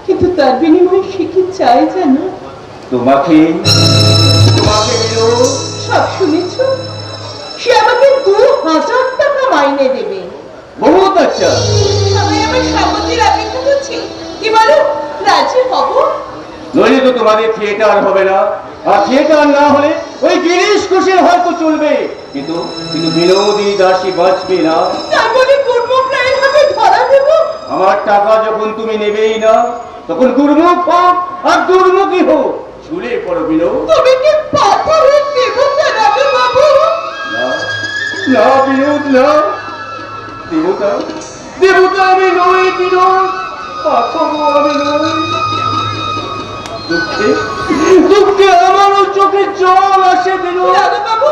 কিন্তু তার বিনিময়ে সে কি চাই জানো? তোমাকে তোমাকে বিনোদ সব শুনেছ? সে আমাকে 2000 টাকা মাইনে দেবে। বহুত আচ্ছা। সবাই আমার সম্মতির অপেক্ষা করছে, কি বলো, রাজি হব? নইলে তো তোমাদের থিয়েটার হবে না, আর থিয়েটার না হলে ওই গিরিশ ঘোষের হয়তো চলবে, কিন্তু কিন্তু বিনোদী দাসী বাঁচবে না। তার বলে গুরমুখরা এভাবে ধরা দেব? আমার টাকা যখন তুমি নেবেই না, তখন গুরমুখ হোক আর দুর্মুখী হোক, ঝুলে পড়ো বিনোদ। তুমি কি পাথরের দেবতা রাজু বাবু? না না বিনোদ, না, দেবতা দেবতা আমি নই বিনোদ, পাথরও আমি নই। দুঃখে দুঃখে আমারও চোখে জল আসে বিনোদ। রাজু বাবু,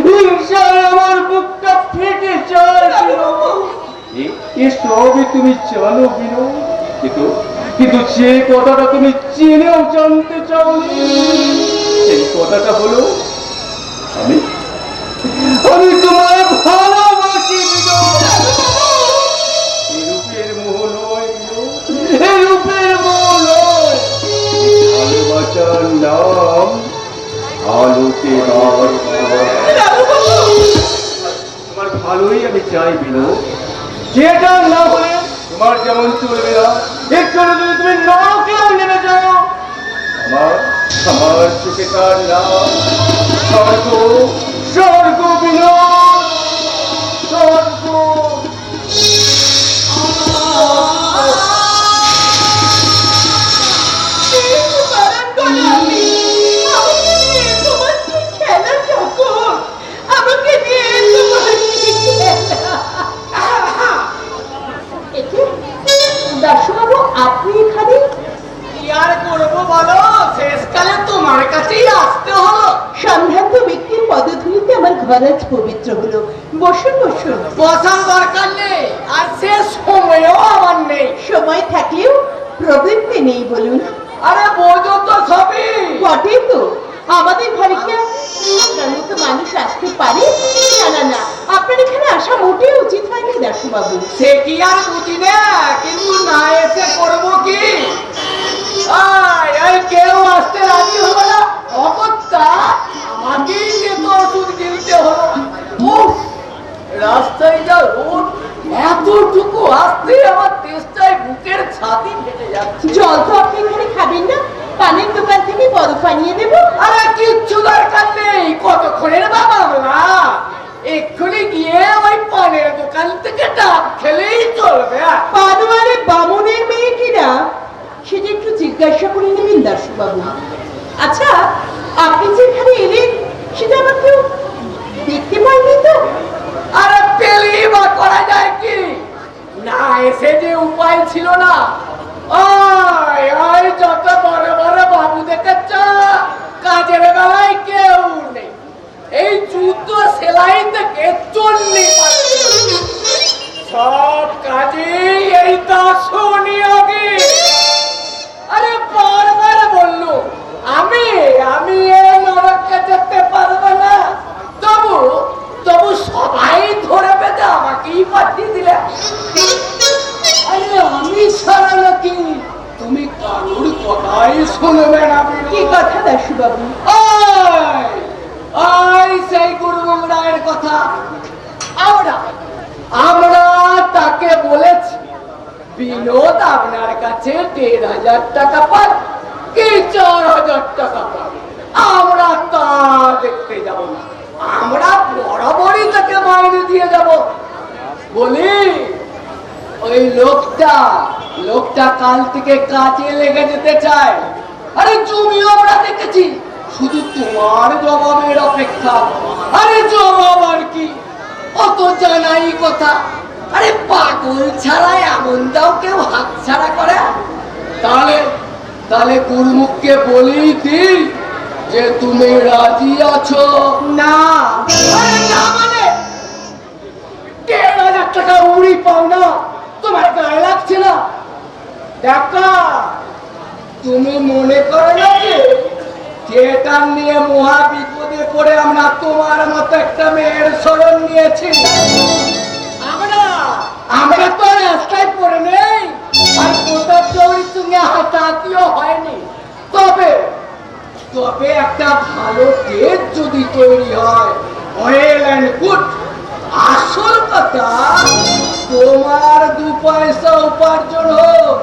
হিংসায় আমার বুকটা ফেটে যায় বিনোদ। এ সবই তুমি জানো বিনোদ, কিন্তু কিন্তু যে কথাটা তুমি জেনেও জানতে চাওনি, সেই কথাটা হলো আমি আমি তোমায় ভালোবাসি বিনোদ। এ রূপের মোহ নয় বিনোদ, এ রূপের মোহ নয়, ভালোবাসার নাম আলোতে তোমার ভালোই আমি চাই বিনোদ। যেটা না হলে তোমার যেমন চলবে না, এর জন্য যদি তুমি নরকেও নেমে যাও, আমার আমার চোখে তার নাম স্বর্গ, স্বর্গ বিনোদ, স্বর্গ। দাসবাবু, আপনি এখানে? কি আর করবো বলো, শেষকালে তোমার কাছেই আসতে হলো। সম্ভ্রান্ত ব্যক্তির পদধূলিতে আমার ঘর আজ পবিত্র হলো। বসুন বসুন। বসার দরকার নেই, আর সে সময়ও আমার নেই। সময় থাকলেও প্রবৃত্তি নেই বলুন। আরে বোঝো তো সবই। বটে তো, আমাদের ঘরে কি আর আপনার মতো মানুষ আসতে পারে? না না না, আপনার এখানে আসা মোটেই উচিত হয়নি দাসবাবু। সে কি আর বুঝি না, কিন্তু না এসে করবো কি? কেউ আসতে রাজি হলো না, অগত্যা আমাকেই যেত ওষুধ কিনতে হলো। উফ, রাস্তায় যা রোদ, এতটুকু আসতে আমার তেষ্টায় বুকের ছাতি ফেটে যাচ্ছে। জল তো আপনি এখানে খাবেন না, পানের দোকান থেকে বরফ আনিয়ে দেবো। আরে কিচ্ছু দরকার নেই, কতক্ষণের বাবা আমরা এক্ষুনি গিয়ে ওই পানের দোকান থেকে ডাব খেলেই চলবে। পানোয়ারে বামুনের মেয়ে কিনা সেটা একটু জিজ্ঞাসা করে নেবেন দাসবাবু। আচ্ছা, আপনি যে এখানে এলেন সেটা আমার কেউ দেখতে পাইনি তো? আরে পেলেই বা করা যায় কি, না এসে যে উপায় ছিল না। ওই যত বড় বড় বাবু দেখেছ, কাজের বেলায় কেউ নেই। এই যুদ্ধ সেলাই থেকে চললে সব কাজে এই দাসু নিয়োগী। আরে বারবার বললো আমি আমি এই নরকে যেতে পারবো না, তবু তবু সবাই ধরে বেঁধে আমাকেই পাঠিয়ে দিলে। আরে আমি ছাড়া নাকি তুমি কারোর কথাই শুনবে না? কি কথা দাসবাবু? ওই সেই গুরুমুখ রায়ের কথা। আমরা আমরা তাকে বলেছি বিনোদ আপনার কাছে ১,৫০০ টাকা পান কি ৪,০০০ টাকা পান, আমরা তা দেখতে যাব না, আমরা বরাবরই তাকে মাইনে দিয়ে যাব। বলি ওই লোকটা কাল থেকে কাজে লেগে যেতে চায়। আরে জমিও আমরা দেখেছি, শুধু তোমার জবাবের অপেক্ষা। আরে জবাব আর কি, অত জানাই কথা। আরে পাগল ছাড়া এমন দাও কেউ হাত ছাড়া করে? তাহলে তাহলে গুরুমুখকে বলি দি যে তুমি রাজি আছো? না। আরে না মানে ১,৫০০ টাকা উড়ি পাও না, তোমার গায়ে লাগছে না? দেখা তুমি মনে করো নাকি থিয়েটার নিয়ে মহা বিপদে পড়ে আমরা তোমার মতো একটা মেয়ের শরণ নিয়েছি? আমরা তো রাস্তায় পড়ে নেই, আর প্রতাপ চৌরির সঙ্গে হাতাহাতিও হয়নি। তবে তবে একটা ভালো ডেট যদি তৈরি হয়, ওয়েল অ্যান্ড গুড। আসল কথা তোমার 2 পয়সা উপার্জন হোক,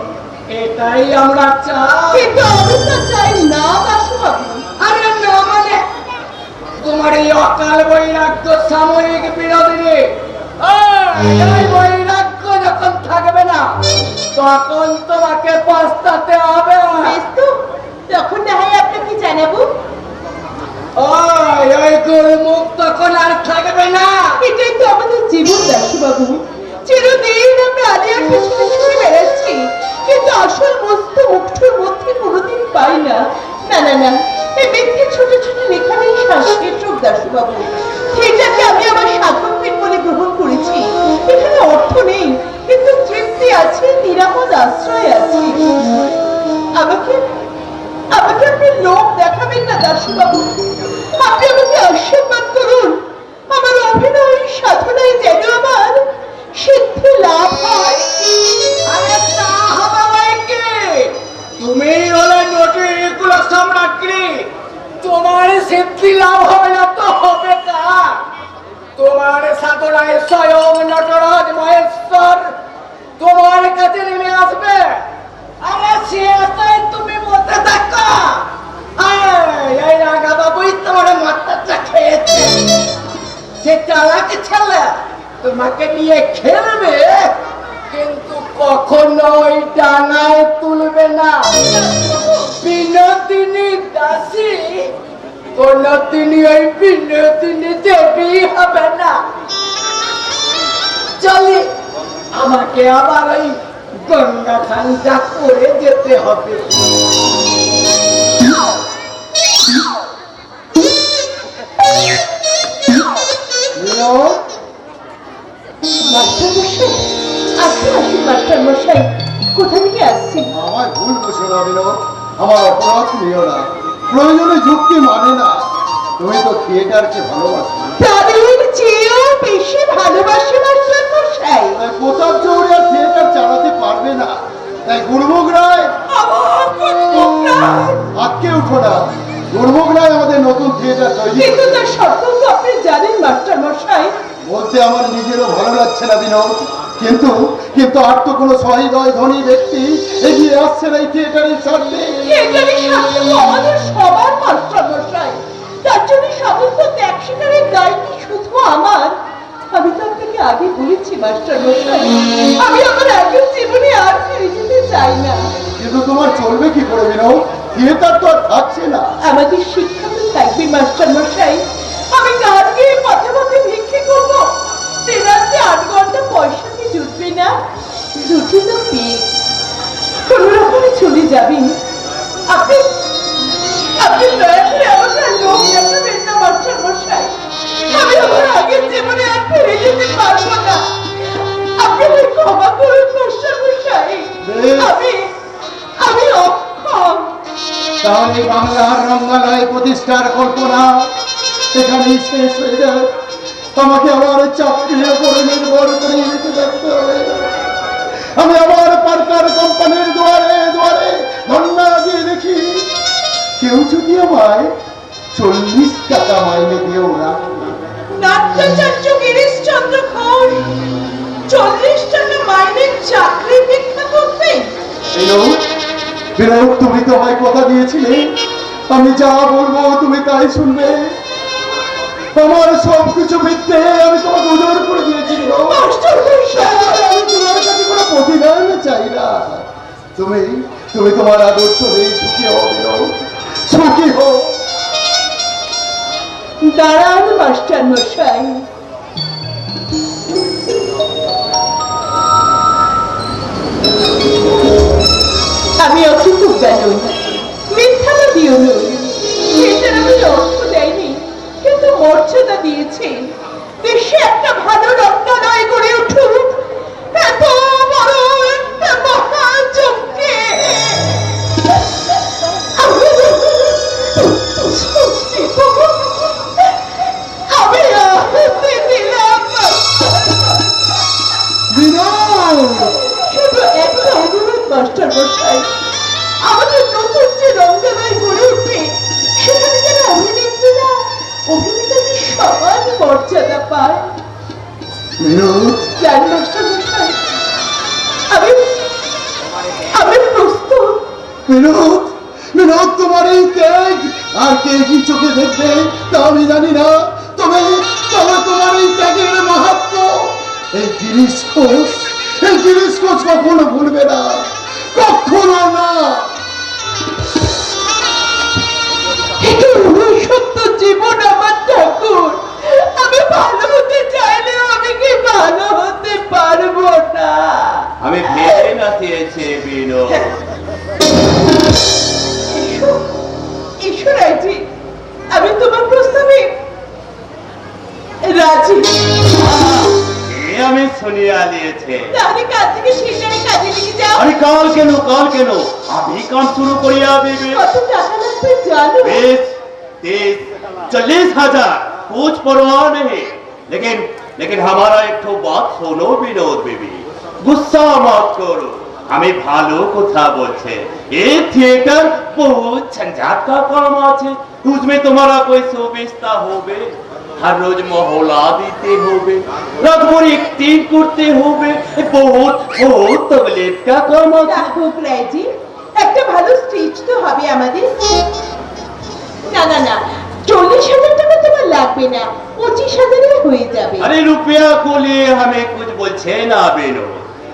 এটাই আমরা চাই। কিন্তু আমি তো চাই না দাসবাবু। আরে না মানে তোমার এই অকাল বৈরাগ্য সাময়িক বিনোদিনী, এই বৈরাগ্য যখন থাকবে না তখন তোমাকে পস্তাতে হবে। বেশ তো, তখন না হয় আপনাকে জানাবো। ওই গোলমুখ তখন আর থাকবে না। এটাই তো আমাদের জীবন দাসবাবু। চিরদিন আমরা আলিয়ার পেছনে ছুটে বেড়াচ্ছি, কিন্তু আসল মস্ত মুঠোর মধ্যে কোনোদিন পাই না। না না না, এই ব্যক্তি ছোট ছোট লেখানেই শ্বাসের চোখ দাসবাবু। থিয়েটারকে আমি আমার সাধনপীঠ বলে গ্রহণ করেছি। এখানে অর্থ নেই, কিন্তু তৃপ্তি আছে, নিরাপদ আশ্রয় আছে। আমাকে আমাকে আপনি লোক দেখাবেন না দাসবাবু। আপনি আমাকে আশীর্বাদ করুন, আমার অভিনয় সাধনায় যেন আমার সিদ্ধি লাভ হয়। আরে তা হবে নাকি? তুমি হলে নটিকুলা সম্রাজ্ঞী, তোমার সিদ্ধি লাভ হবে না তো হবে কার? তোমার সাধনায় স্বয়ং নটরাজ মহেশ্বর তোমার কাছে নেমে আসবে। আরে সে আশায় তুমি মতে থাকো। এই রাগা বাবুই তোমার মাথাটা খেয়েছে। সে চালাক ছেলে তোমাকে নিয়ে খেলবে, কিন্তু কখনোই ডানায় তুলবে না। বিনোদিনী দাসী কোনদিনই ওই বিনোদিনী দেবী হবে না। চলি, আমাকে আবার ওই গঙ্গা ঠান্ডা করে যেতে হবে। মাস্টারমশাই, আসুন আসুন মাস্টারমশাই, কোথা থেকে আসছেন? আমার ভুল বুঝো না বিনোদ, আমার অপরাধ নিও না। প্রয়োজনে যুক্তি মানে না। তুমি তো থিয়েটারকে ভালোবাসো। তাদের চেয়েও বেশি ভালোবাসে মাস্টারমশাই। তাই প্রতাপ চৌড়িয়া থিয়েটার চালাতে পারবে না, তাই গুরুমুখ রায় আজকে উঠো না। গুরুমুখ রায় আমাদের নতুন থিয়েটার তৈরি কিন্তু তার সত্ত্বেও তো আপনি জানেন মাস্টারমশাই, বলতে আমার নিজেরও ভালো লাগছে না বিনোদ, কিন্তু কিন্তু আর তো কোনো সহৃদয় ধনী ব্যক্তি এগিয়ে আসছে না এই থিয়েটারের সামনে। থিয়েটারের সাথে তো আমাদের সবার মাস্টারমশাই। তার জন্য সমস্ত ত্যাগ স্বীকারের দায়িত্ব শুধু আমার। আমি তো আপনাকে আগে বলেছি মাস্টারমশাই, আমি আমার আগের জীবনে আর ফিরে যেতে চাই না। কিন্তু তোমার চলবে কি করে বিনোদ? থিয়েটার তো আর থাকছে না। আমাদের শিক্ষা তো থাকবে মাস্টারমশাই। আমি গান গিয়ে পথে পথে ভিক্ষে করবো, দিনান্তে 8 ঘন্টা পয়সা দিয়ে জুটবে না। জুটি তো পেয়ে কোন রকমে চলে যাবেন। আপনি আপনি দয়া করে আমাকে আর লোক দেখাবেন না মাস্টারমশাই। আমি আমার আগের জীবনে আর ফিরে যেতে পারবো না। আপনি আমায় ক্ষমা করুন মাস্টারমশাই। আমি অক্ষম। তাহলে বাংলার রঙ্গালয় প্রতিষ্ঠার কল্পনা সেখানেই শেষ হয়ে যায়। আমাকে আমার চাকরির উপরে নির্ভর করে নিতে থাকতে হবে। আমি আবার পার্কার কোম্পানির দুয়ারে দুয়ারে ধর্ণা দিয়ে দেখি, কেউ যদি আমায় 40 টাকা মাইনে দিয়েও রাখে। নাট্যাচার্য গিরিশচন্দ্র ঘোষ 40 টাকা মাইনের চাকরি ভিক্ষা করতেন। বিনোদ, তুমি তো আমায় কথা দিয়েছিলে আমি যা বলবো তুমি তাই শুনবে। আমার সবকিছু মিথ্যে, আমি তোমাকে উজাড় করে দিয়েছি। আমি তোমার কাছে কোনো প্রতিদান চাই না। তুমি তুমি তোমার আদর্শ নিয়ে সুখী হও বিনোদ, সুখী হও। দাঁড়ান মাস্টারমশাই, আমি অকৃতজ্ঞ নই, মিথ্যাবাদীও নই। এটার আমি অর্থ দেয়নি, কিন্তু মর্যাদা দিয়েছি। দেশে একটা ভালো রঙ্গালয় গড়ে উঠুক, এত বড় একটা মহাযজ্ঞে আমি আহুতি দিলাম। শুধু একটা অনুরোধ মাস্টারমশাই, আমাদের নতুন যে রঙ্গালয় গড়ে উঠবে সে অভিনেতা সমান মর্যাদা পায়। বিনোদ, জান মাস্টার মশাই, আমি আমি প্রস্তুত। বিনোদ, বিনোদ, তোমার এই ত্যাগ আর কে কি চোখে দেখবে তা আমি জানি না, তবে তবে তোমার এই ত্যাগের মাহাত্ম এই গিরিশ ঘোষ কখনো ভুলবে না, কখনো না। সত্য জীবন আমার ঠাকুর, আমি ভালো হতে চাইলেও আমি কি ভালো হতে পারবো না। আমি ভেবে না চেয়েছি বিনোদ। ঈশ্বরাজি, আমি তোমার প্রস্তাবে রাজি। আমি শুনিয়া নিয়েছে। তাহলে কাল থেকে শিলচরে কাজে লেগে যাও। আরে কাল কেন আমি কাম শুরু করিয়া দেবে। কত টাকা লাগবে জানো? 20, 30, 40,000 कुछ परवाह नहीं, लेकिन हमारा एक तो बात सुनो विनोद बेबी, गुस्सा मत करो। हमें भालो কথা বলছে। ये थिएटर बहुत झंझट का काम আছে, उसमें तुम्हारा कोई सुविस्ता होबे, हर रोज मोहल्ला दीते होबे, रात भर एक्टिंग करते होबे, बहुत तकलीफ का काम আছে। রাঘব রায়জি, একটা ভালো স্টেজ তো হবে আমাদের। না না না, 40,000 টাকা তোমার লাগবে না, 25,000 হয়ে যাবে। अरे रुपया को लिए हमें कुछ बोलछे ना बेनो,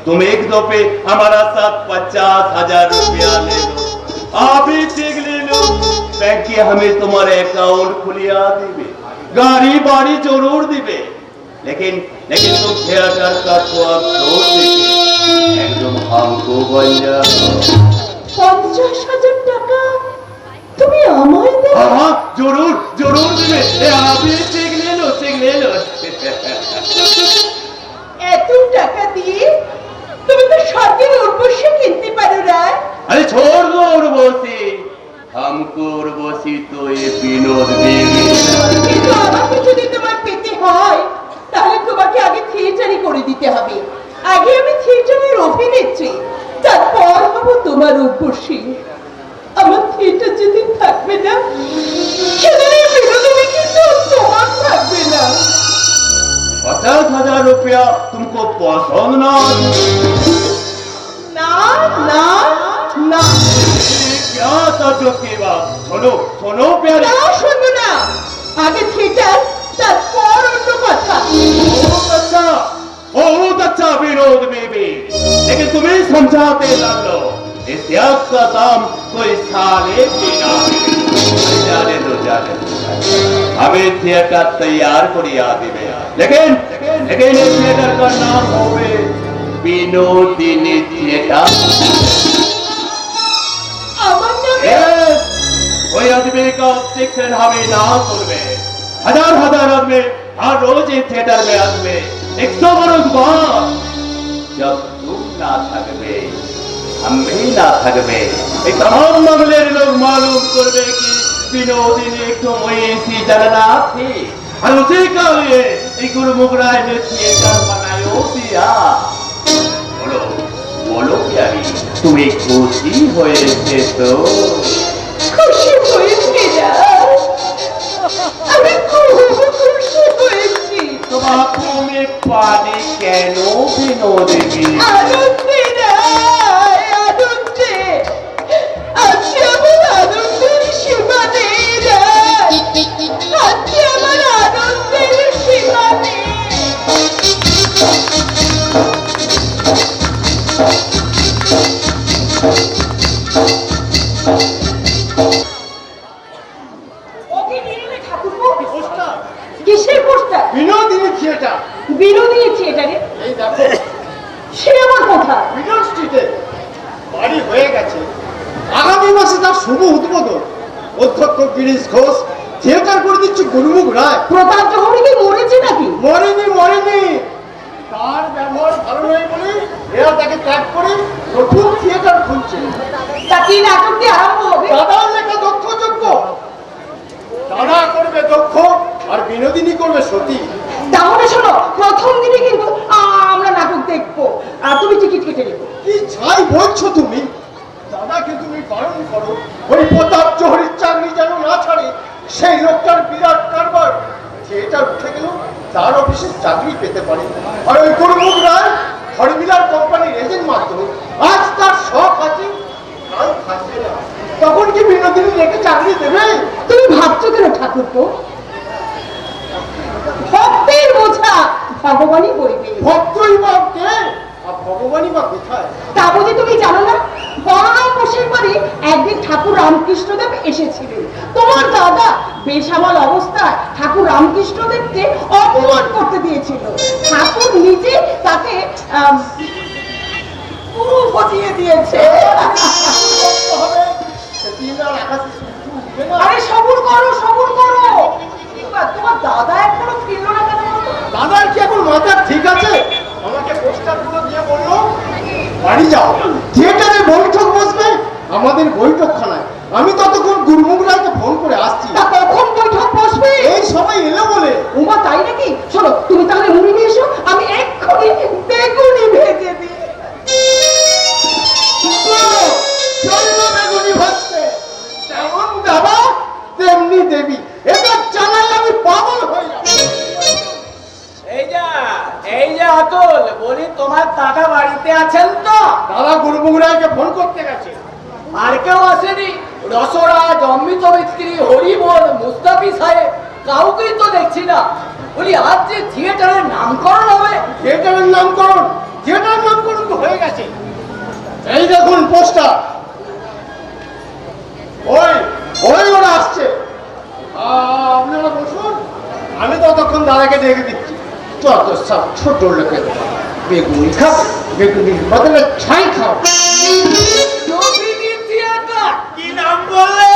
तुम एक दो पे हमारा साथ 50,000 रुपया ले लो, आप ही चेक ले लो, बैंक के हमें तुम्हारे अकाउंट खुलिया दिबे, गाड़ी बाड़ी जरूर दिबे, लेकिन तुम थिएटर का तो अब छोड़ देके एकदम हमको बन जाओ। 50,000 টাকা তুমি আমায় দেবে? हाँ जरूर दिबे, आप ही चेक ले लो। এত টাকা দিয়ে তুমি তো স্বর্গের উর্বশী কিনতে পারো রায়। अरे छोड़ दो उर्वशी, हमको उर्वशी तो ये विनोद देवी। কিন্তু আমাকে যদি তোমার পেতে হয় তাহলে তোমাকে আগে থিয়েটারই করে দিতে হবে। আগে আমি থিয়েটারের অভিনেত্রী, তারপর হব তোমার উর্বশী। আমার থিয়েটার যেদিন থাকবে না সেদিন এই বিনোদিনী কিন্তু তোমার থাকবে না। 50,000 रुपया तुमको पसंद ना आए? না না না ये क्या ताज्जुब की बात, सुनो प्यारे, না, শোনো না, আগে থিয়েটার তারপর অন্য কথা। बहुत अच्छा विनोद बेबी, लेकिन तुम्हें समझाते लग लो, इस त्याग का दाम कोई साले की ना मिले। जाने दो हमें थिएटर तैयार करिया दिबे, लेकिन ये थिएटर का नाम होवे विनोदिनी थिएटर। আমার নামে Yes, कोई आदमी का ऑब्जेक्शन हमें ना सुनवे। हजार आदमी हर रोज इस थिएटर में आदमी 100 बरस बाद जब तुम ना थकबे, हम भी ना थकबे, एक तमाम मामले लोग मालूम करबे कि विनोदिनी एक तो ऐसी जनना थी, और उसी का लिए एक गुरुमुखराय ने थिएटर बनायो दिया। बोलो प्यारी, तुम्हें खुशी होएছে তো? খুশি হয়েছি রাজ, আমি খুব খুশি হয়েছি। तुम आंखों में पानी कैनो विनोदिनी? আনন্দে রায়, আনন্দে। আজকে আমার আনন্দের সীমা নেই রাজ, আজকে আমার আনন্দের সীমা নেই। ওকে নিয়ে এলে ঠাকুরপো। কিসের পোস্টার? বিনোদিনী থিয়েটার, বিনোদিনী থিয়েটারে? এই দেখো সে আমার কথা। মিডল স্ট্রিটে বাড়ি হয়ে গেছে, আগামী মাসে তার শুভ উদ্বোধন। অধ্যক্ষ গিরিশ ঘোষ থিয়েটার করে দিচ্ছে গুরুমুখ রায়। প্রতাপ জহরি কি মরেছে নাকি? মরেনি, তার ব্যবহার ভালো নয় বলে এরা তাকে ত্যাগ করে নতুন থিয়েটার খুলছে। তা কি নাটক দিয়ে আরম্ভ হবে? দাদার লেখা দক্ষযোগ্য, দাদা করবে দক্ষ আর বিনোদিনী করবে সতী। তাহলে শোনো, প্রথম দিনে কিন্তু আমরা নাটক দেখবো, আর তুমি টিকিট কেটে নেবো। কি ছাই বলছো তুমি? দাদাকে তুমি বারণ করো, ওই প্রতাপ জহরির চাকরি যেন না ছাড়ে। সেই লোকটার বিরাট কারবার তার অফিসে চাকরি পেতে পারে। আর ওই গুরুমুখ রায় হরিমিলার কোম্পানির এজেন্ট মাত্র, আজ তার শখ আছে, কাল থাকবে না। তখন কি বিনোদিনী রেখে চাকরি দেবে? তুমি ভাবছো কেন ঠাকুরপো? ভক্তের বোঝা ভগবানই বইবে। ভক্তই বা কে, আর ভগবানই বা কোথায়? তা বুঝি তুমি জানো না? বড়রাম বসের পরে একদিন ঠাকুর রামকৃষ্ণদেব এসেছিলেন। তোমার দাদা বেসামাল অবস্থায় ঠাকুর রামকৃষ্ণদেবকে অপমান করতে দিয়েছিল। ঠাকুর নিজে তাকে পুরো বজিয়ে দিয়েছে। সেদিন আর আকাশে সূর্য উঠবে না। আরে সবুর করো, সবুর করো। তোমার দাদা এখনো ফিরলো না কেন বলো তো? দাদার কি এখন মাথা ঠিক আছে? আমাকে পোস্টারগুলো দিয়ে বললো বাড়ি যাও, থিয়েটারে বৈঠক বসবে আমাদের বৈঠকখানায়। আমি ততক্ষণ গুরুমুখ রায়কে ফোন করে আসছি। তা কখন বৈঠক বসবে? এই সবাই এলো বলে। উমা তাই নাকি? চলো তুমি তাহলে মুড়ি নিয়ে এসো, আমি এক্ষুনি বেগুনি ভেজে দিই। চললো বেগুনি ভাজতে। যেমন দাদা তেমনি দেবী, এটা চালাই আমি পাগল হয়ে যাবো। এই যে অতুল, বলি তোমার দাদা বাড়িতে আছেন তো? দাদা গুরুমুখ রায়কে ফোন করতে গেছে। আর কেউ আসেনি? রসরাজ, অমৃত মিস্ত্রি, হরিবোল, মুস্তাফি সাহেব, কাউকেই তো দেখছি না। বলি আজ যে থিয়েটারের নামকরণ হবে। থিয়েটারের নামকরণ, থিয়েটারের নামকরণ তো হয়ে গেছে। এই দেখুন পোস্টার, ওই ওই ওরা আসছে। আপনারা বসুন, আমি ততক্ষণ দাদাকে ডেকে দিচ্ছি। যত সব ছোট লোকের বেগুনি খাও, বেগুনির বদলে ছাই খাও। রোহিণী থিয়েটার, কি নাম বললে?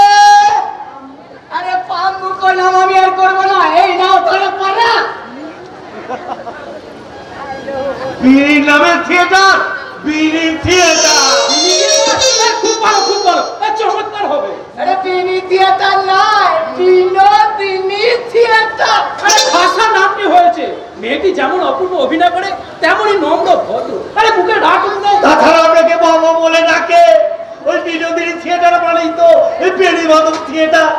আরে পাম্বুক নাম আমি আর করবো না, এই নাও ধরে পারা। বীর নামের থিয়েটার, বীর থিয়েটার। খুব ভালো, খুব ভালো, চমৎকার হবে। আরে বীর থিয়েটার নয়, বিনোদিনী থিয়েটার। আরে ভাষা নামটি হয়েছে। মেয়েটি যেমন অপূর্ব অভিনয় করে তেমনই নম্র ভদ্র। আরে বুকে রাগ দেয়। তাছাড়া আপনাকে বাবা বলে ডাকে। ওই বিনোদিনী থিয়েটার মানেই তো এই বেড়ি মাধব থিয়েটার।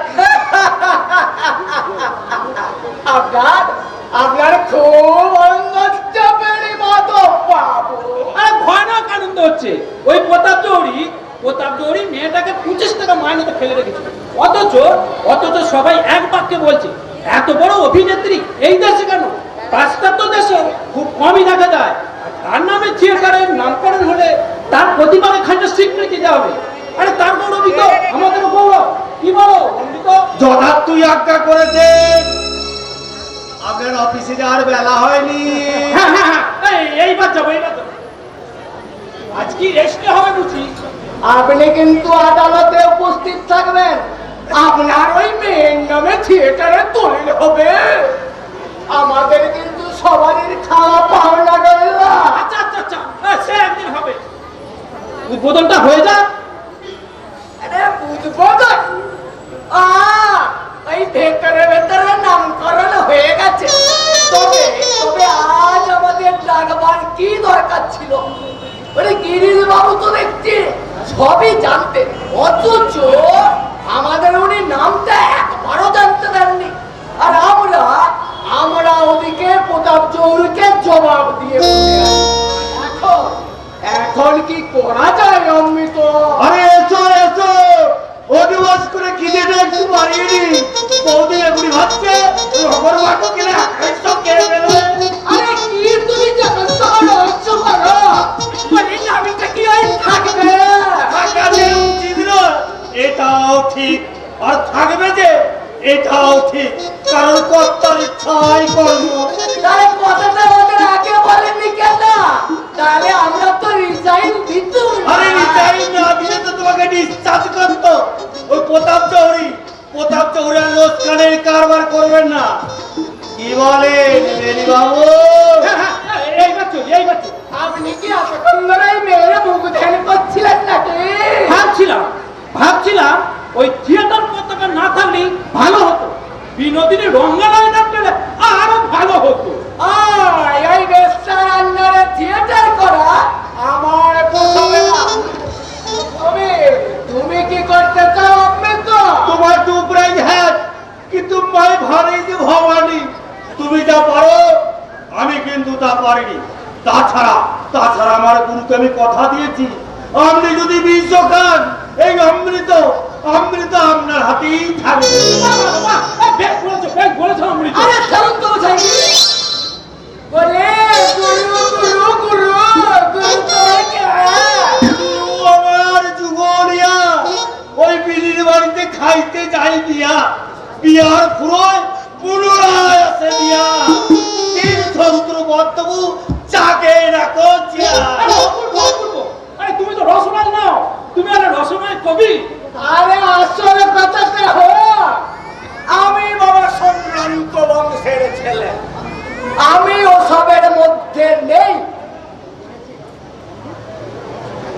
আপনার খুব আনন্দ হচ্ছে বেড়ি মাধব বাবু। আরে ভয়ানক আনন্দ হচ্ছে। ওই প্রতাপ জৌরি মেয়েটাকে 25 টাকা মাইনেতে ফেলে রেখেছে। অথচ সবাই এক বাক্যে বলছে এত বড় অভিনেত্রী এই দেশে কেন, পাশ্চাত্য দেশে খুব কমই দেখা যায়। আর তার নামে থিয়েটারের নামকরণ হলে তার প্রতিভাকে খানিকটা স্বীকৃতি দেওয়া হবে। আরে তার গৌরবই তো আমাদের গৌরব। কি বলো অমৃত? যথার্থই আজ্ঞা করেছেন। আপনার অফিসে যাওয়ার বেলা হয়নি। হ্যাঁ হ্যাঁ হ্যাঁ, এইবার যাবো। আজ কি রেস্টে হবে বুঝি? আপনি কিন্তু আদালতে উপস্থিত থাকবেন। আপনার ওই মেয়ের নামে থিয়েটারে দলিল হবে। আমাদের কিন্তু সবারই খাওয়া পাওনা গেল। আচ্ছা আচ্ছা আচ্ছা, সে একদিন হবে। উদ্বোধনটা হয়ে যা। আরে উদ্বোধন, ওই ভেতরে নামকরণ হয়ে গেছে। তবে আজ আমাদের ডাকবার কি দরকার ছিল? ওরে গিরিশ বাবু তো দেখছি সবই জানতেন, অথচ আমাদের উনি নামটা একবারও জানতে দেননি। আর আমরা ওদিকে প্রতাপ চৌরকে জবাব দিয়ে এখন কি করা যায় অমৃত? আরে এসো এসো, অধিবাস করে খিদেটা একটু বাড়িয়ে নি। বৌদি এগুলি ভাবছে রবর বাটো কিনে একশো কেড়ে ফেলবে। আরে কি তুমি যখন তখন হচ্ছ করো, মানে নামিটা কি ওই থাকবে? থাকাতে উচিত না, এটাও ঠিক। আর থাকবে যে এটাও ঠিক, কারণ কর্তার ইচ্ছাই কর্ম। তাহলে কথাটা ওদের আগে বলেনি কেন? তাহলে আমরা তো রিজাইন দিতুম। আরে রিজাইন না দিলে তো তোমাকে ডিসচার্জ করতো। ওই প্রতাপ চৌরি আর লোকসানের কারবার করবেন না। কি বলেন বেনি বাবু? এইবার চলি। আপনি কি এতক্ষণ ধরে এই মেয়ের মুখ ধ্যান করছিলেন নাকি? ভাবছিলাম ওই থিয়েটার পতাকা না থাকলেই ভালো হতো। বিনোদিনী রঙ্গালয় নাম পেলে আরো ভালো হতো। পারিনি। তাছাড়া আমার গুরুকে আমি কথা দিয়েছি, আপনি যদি বিষ খান এই অমৃত আপনার হাতেই থাকবে। আরে ছাড়ুন তো ভাই। বলে গুরু গুরু গুরু গুরু তোমাকে আমার যুগলিয়া ওই বিলির বাড়িতে খাইতে যাই দিয়া, বিয়ার ফুরোয় পুনরায় আসে দিয়া, তীর্থন্ত্র বর্তবু চাকে রাখো চিয়া। আরে তুমি তো রসমালাই নাও, তুমি আরে রসমালাই কবি। আরে আসলে কথাটা আমি বাবা সম্ভ্রান্ত বংশের ছেলে, আমি ওসবের মধ্যে নেই।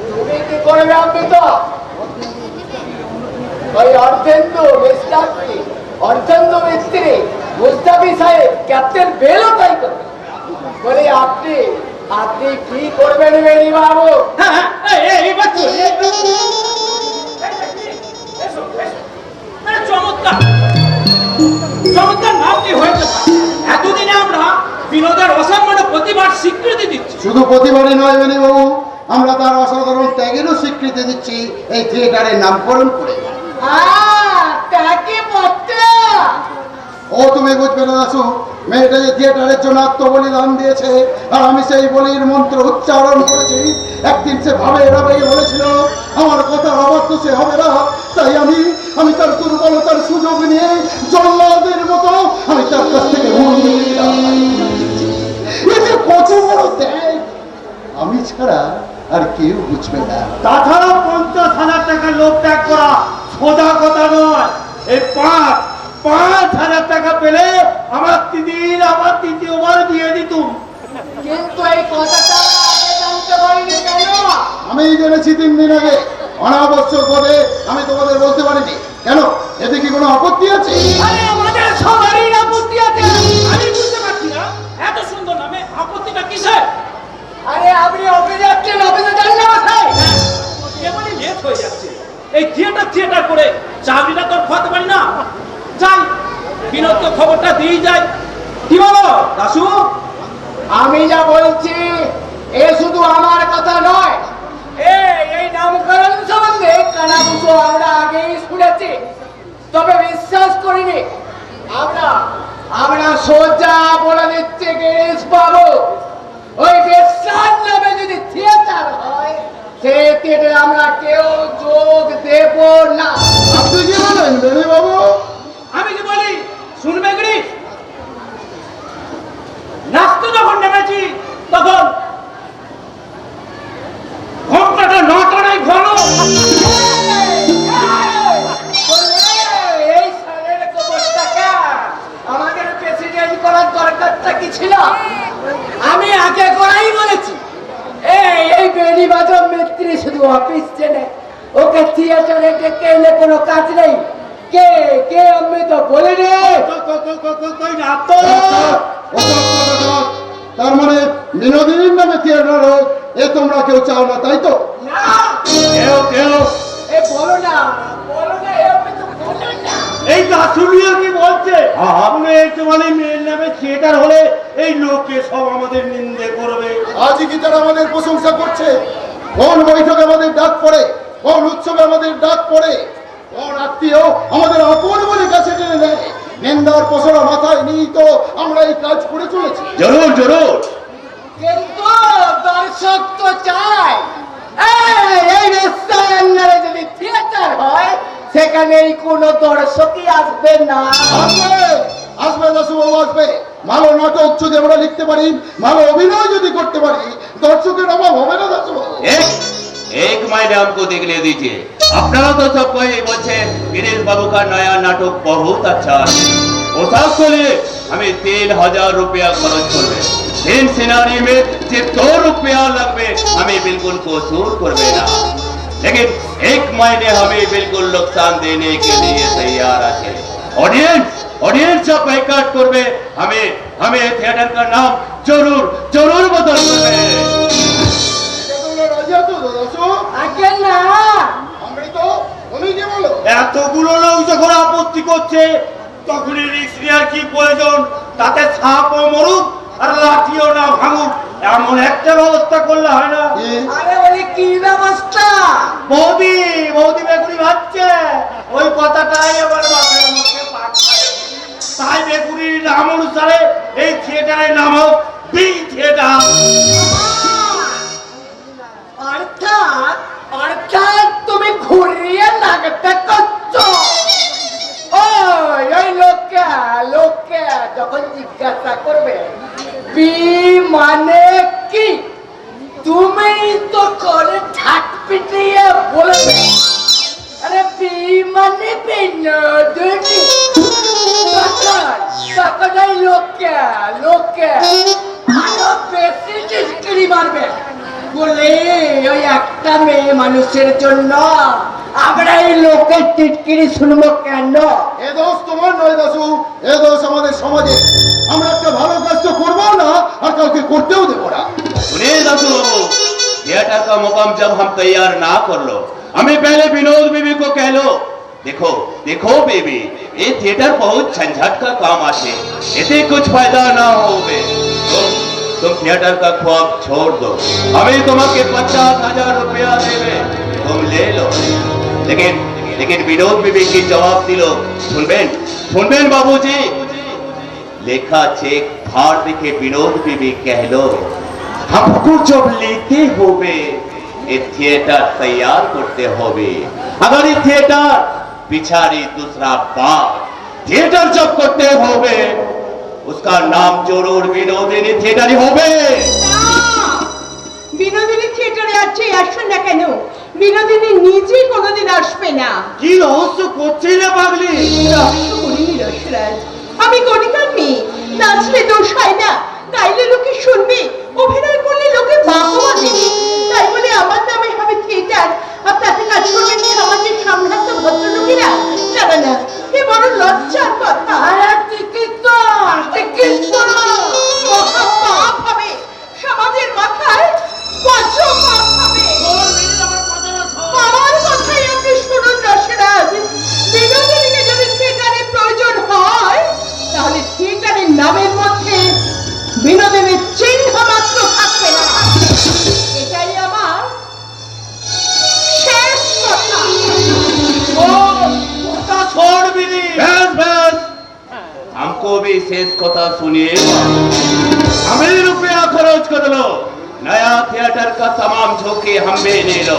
তুমি কি করবে? আমি তো ওই অর্ধেন্দু মিস্ত্রি মুস্তাফি সাহেব ক্যাপ্টেন বেলও তাই করবে। বলে আপনি কি করবেন বেনি বাবু? চমৎকার নাম কি হয়েছে? এতদিনে আমরা বিনোদের অসামান্য প্রতিভার স্বীকৃতি দিচ্ছি। শুধু প্রতিবারই নয় বেনি বাবু, আমরা তার অসাধারণ ত্যাগেরও স্বীকৃতি দিচ্ছি এই থিয়েটারের নামকরণ করে। ও তুমি বুঝবে না দাসু, মেয়েটা যে থিয়েটারের জন্য আত্মবলিদান দিয়েছে, আর আমি সেই বলির মন্ত্র উচ্চারণ করেছি। একদিন সে ভাবে বলেছিল আমার কথা অবাধ্য সে হবে না, তাই আমি তার দুর্বলতার সুযোগ নিয়ে জল্লাদের মতো আমি তার কাছ থেকে কত বড় ত্যাগ, আমি ছাড়া আর কেউ বুঝবে না। তাছাড়া 50,000 টাকা লোক ত্যাগ করা সোজা কথা নয়। এই 5,000 টাকা পেলে আমার তৃতীয়বার বিয়ে দিতুম। কিন্তু এই কথাটা আগে জানতে পারিনি কেন? আমি জেনেছি 3 দিন আগে, অনাবশ্যক পদে আমি তোমাদের বলতে পারিনি। কেন, এতে কি কোনো আপত্তি আছে? আরে আমাদের সবারই আপত্তি আছে। আমি বুঝতে পারছি না এত সুন্দর নামে আপত্তিটা কিসের? আরে আপনি অফিসে যাচ্ছেন, অফিসে যান না ভাই। এমনই লেট হয়ে যাচ্ছে, এই থিয়েটার করে চাকরিটা তো খোয়াতে পারি না। যাই বিনোদকে খবরটা দিয়ে যাই। কি বলো দাসু? আমি যা বলছি এ শুধু আমার কথা নয়, এই নামকরণ সম্বন্ধে কানাঘুষো আমরা আগেই শুনেছি, তবে বিশ্বাস করিনি। আমরা সোজা বলে দিচ্ছি গিরিশ বাবু, ওই বেশ্যার নামে যদি থিয়েটার হয় সে থিয়েটারে আমরা কেউ যোগ দেব না। আপনি কি বলেন বেনি বাবু? আমি কি বলি শুনবে গিরিশ? নাচতে যখন নেমেছি তখন ঘন্টাটা 9টায় ঘন। এই সালের খবরটাকে আমাদের প্রেসিডেন্ট করার দরকারটা কি ছিল? আমি আগে করাই বলেছি এই বেরি বাজার মিস্ত্রি শুধু অফিস চেনে, ওকে থিয়েটারে ডেকে এলে কোনো কাজ নেই। কে আমি তো বলে রে। তার মানে বিনোদিনীর নামে থিয়েটার হোক, এ তোমরা কেউ চাও না, তাই তো? বলো না এই দাসুলিয়া কি বলছে? আপনি মানে মেয়ের নামে থিয়েটার হলে এই লোকে সব আমাদের নিন্দে করবে। আজই কি তারা আমাদের প্রশংসা করছে? কোন বৈঠকে আমাদের ডাক পড়ে, কোন উৎসবে আমাদের ডাক পড়ে, কোন আত্মীয় আমাদের আপন বলে কাছে টেনে নেয়, নিন্দার পসরা মাথায় নিয়ে তো আমরা এই কাজ করে চলেছি। জরুর কিন্তু দর্শক তো চায় এই রেস্টুরেন্টে যদি থিয়েটার হয় সেখানে কোনো দর্শকই আসবে না। আসবে দাসুবাবু, আসবে। ভালো নাটক যদি আমরা লিখতে পারি, ভালো অভিনয় যদি করতে পারি, দর্শকের অভাব হবে না দাসুবাবু। एक महीने हमको देखने दीजिए। अपना तो सबको ये बोलते गिरीश बाबू का नया नाटक बहुत अच्छा है। वो सबको लिए हमें 3,000 रुपया खर्च करवे। 3 सिनारी में जे 2 रुपया लगवे हमें बिल्कुल कसूर करवे ना। लेकिन 1 महीने हमें बिल्कुल नुकसान देने के लिए तैयार है। ऑडियंस जब बाइकाट करवे हमें थिएटर का नाम जरूर बदल करवे। এতগুলো লোক যখন আপত্তি করছে তখন রিস্ক নেওয়ার কি প্রয়োজন? তাতে সাপ ও মরুক, আর লাঠিও না ভাঙুক, এমন একটা ব্যবস্থা করলে হয় না? আরে বলি কি ব্যবস্থা? বৌদি বৌদি বেগুনি ভাবছে, ওই কথাটাই আমার মাথার মধ্যে পাক খায়। তাই বেগুনির নাম অনুসারে এই থিয়েটারের নাম হোক বি থিয়েটার। অর্থাৎ অর্থাৎ তুমি ঘুরিয়ে লাগতে করছো। ওই লোকে লোকে যখন জিজ্ঞাসা করবে বি মানে কি, তুমি তো করে ঠাক পিটিয়ে বলবে আরে বি মানে বিনোদিনী। তখন এই লোকে লোকে আরো বেশি টিটকিরি মারবে, বলে ওই একটা মেয়ে মানুষের জন্য আমরা এই লোকের টিটকিরি শুনবো কেন? এ দোষ তোমার নয় দাসু, এ দোষ আমাদের সমাজে। আমরা একটা ভালো কাজ তো করবো না, আর কাউকে করতেও দেবো না। सुनिए दासू बाबू, थिएटर का मुकाम जब हम तैयार ना कर लो, हमें पहले विनोद बीबी को कह लो, देखो देखो बेबी, ये थिएटर बहुत झंझट का काम आते, इसे कुछ फायदा ना होवे। तुम थिएटर का ख्वाब छोड़ दो, हमें तुम्हें 50,000 रुपया देवे, तुम ले लो। लेकिन लेकिन विनोद बीबी की जवाब दिलो, सुनबेन सुनबेन बाबूजी, लेखा चेक फाड़ दिखे विनोद बीबी कह लो, हमको जब लेते होवे ये थिएटर तैयार करते होवे, अगर ये थिएटर पिछाड़ी दूसरा बात थिएटर जब करते होवे उसका नाम जरूर विनोदिनी थिएटर ही होवे। বিনোদিনী থিয়েটারে আসছে না কেন? বিনোদিনী নিজে কোনোদিন আসবে না। কি রহস্য করছিস রে পাগলি? রহস্য করিনি রসরাজ, আমি গণিকার মেয়ে, নাচলে দোষ হয় না, গাইলে লোকে শুনবে, অভিনয় করলে লোকে বাহবা দেবে, তাই বলে আমার নামে হবে থিয়েটার আর তাতে কাজ করবেন সমাজের সম্ভ্রান্ত ভদ্রলোকেরা? জানা না, এ বড় লজ্জার কথা। মহা পাপ হবে, সমাজের মাথায় বজ্র পাপ হবে। আমার কথাই আপনি শুনুন রসরাজ, বিনোদিনীকে যদি থিয়েটারের প্রয়োজন হয় তাহলে থিয়েটারের নামের মধ্যে বিনোদিনীর চিহ্ন মাত্র থাকবে না। এটাই আমার শেষ কথা। কথা छोड़ बिनी। बस बस, हमको भी शेष कथा सुनिए, हमें रुपया खर्च कर लो, नया थिएटर का तमाम झोंके हम भी ले लो,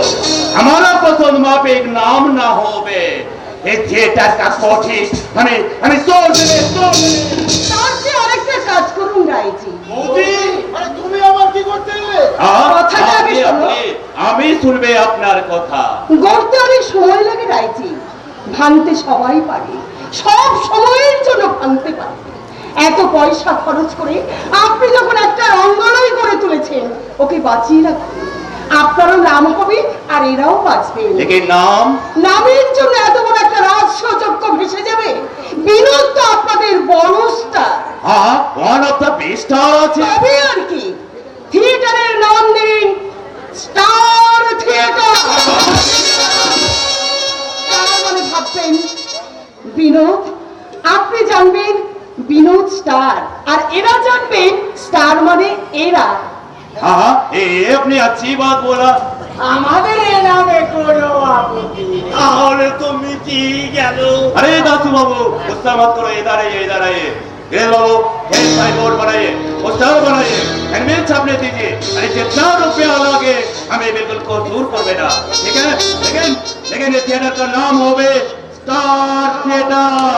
हमारा पसंद माफिक नाम ना होवे, ये थिएटर का कोठी हमें हमें तोड़ दे। তার চেয়ে আরেকটা কাজ করুন রায়জি। বৌদি আরে তুমি আবার কি করতে এলে? কথাটা আগে শোনো। আমি শুনবে আপনার কথা। গড়তে অনেক সময় লাগে রায়জি, ভাঙতে সবাই পারে, সব সময়ের জন্য ভাঙতে পারে। এত পয়সা খরচ করে আপনি যখন একটা রঙ্গলয় করে তুলেছেন, ওকে বাঁচিয়ে রাখুন, আপনারও নাম হবে আর এরাও বাঁচবে। लेकिन नाम নামের জন্য এত বড় একটা রাজসযজ্ঞ ভেসে যাবে। বিনোদ তো আপনাদের বড় স্টার, हाँ one of the best star আছে। তবে আর কি, থিয়েটারের নাম দিন স্টার থিয়েটার। তার মানে ভাববেন বিনোদ, আপনি জানবেন বিনোদ স্টার, আর এরা জানবেন স্টার মানে এরা। हाँ ये अपनी अच्छी बात बोला। আমাদের এ নামে কোনো আপত্তি নেই। তাহলে তো মিটিয়ে গেল। अरे दासू बाबू गुस्सा मत करो, इधर आइए इधर आइए। ये बाबू एक साइन बोर्ड बनाइए, पोस्टर बनाइए, एनवेल छापने दीजिए। अरे जितना रुपया लगे हमें बिल्कुल कसूर कर देना, ठीक है? लेकिन लेकिन ये थिएटर का नाम होवे स्टार थिएटर।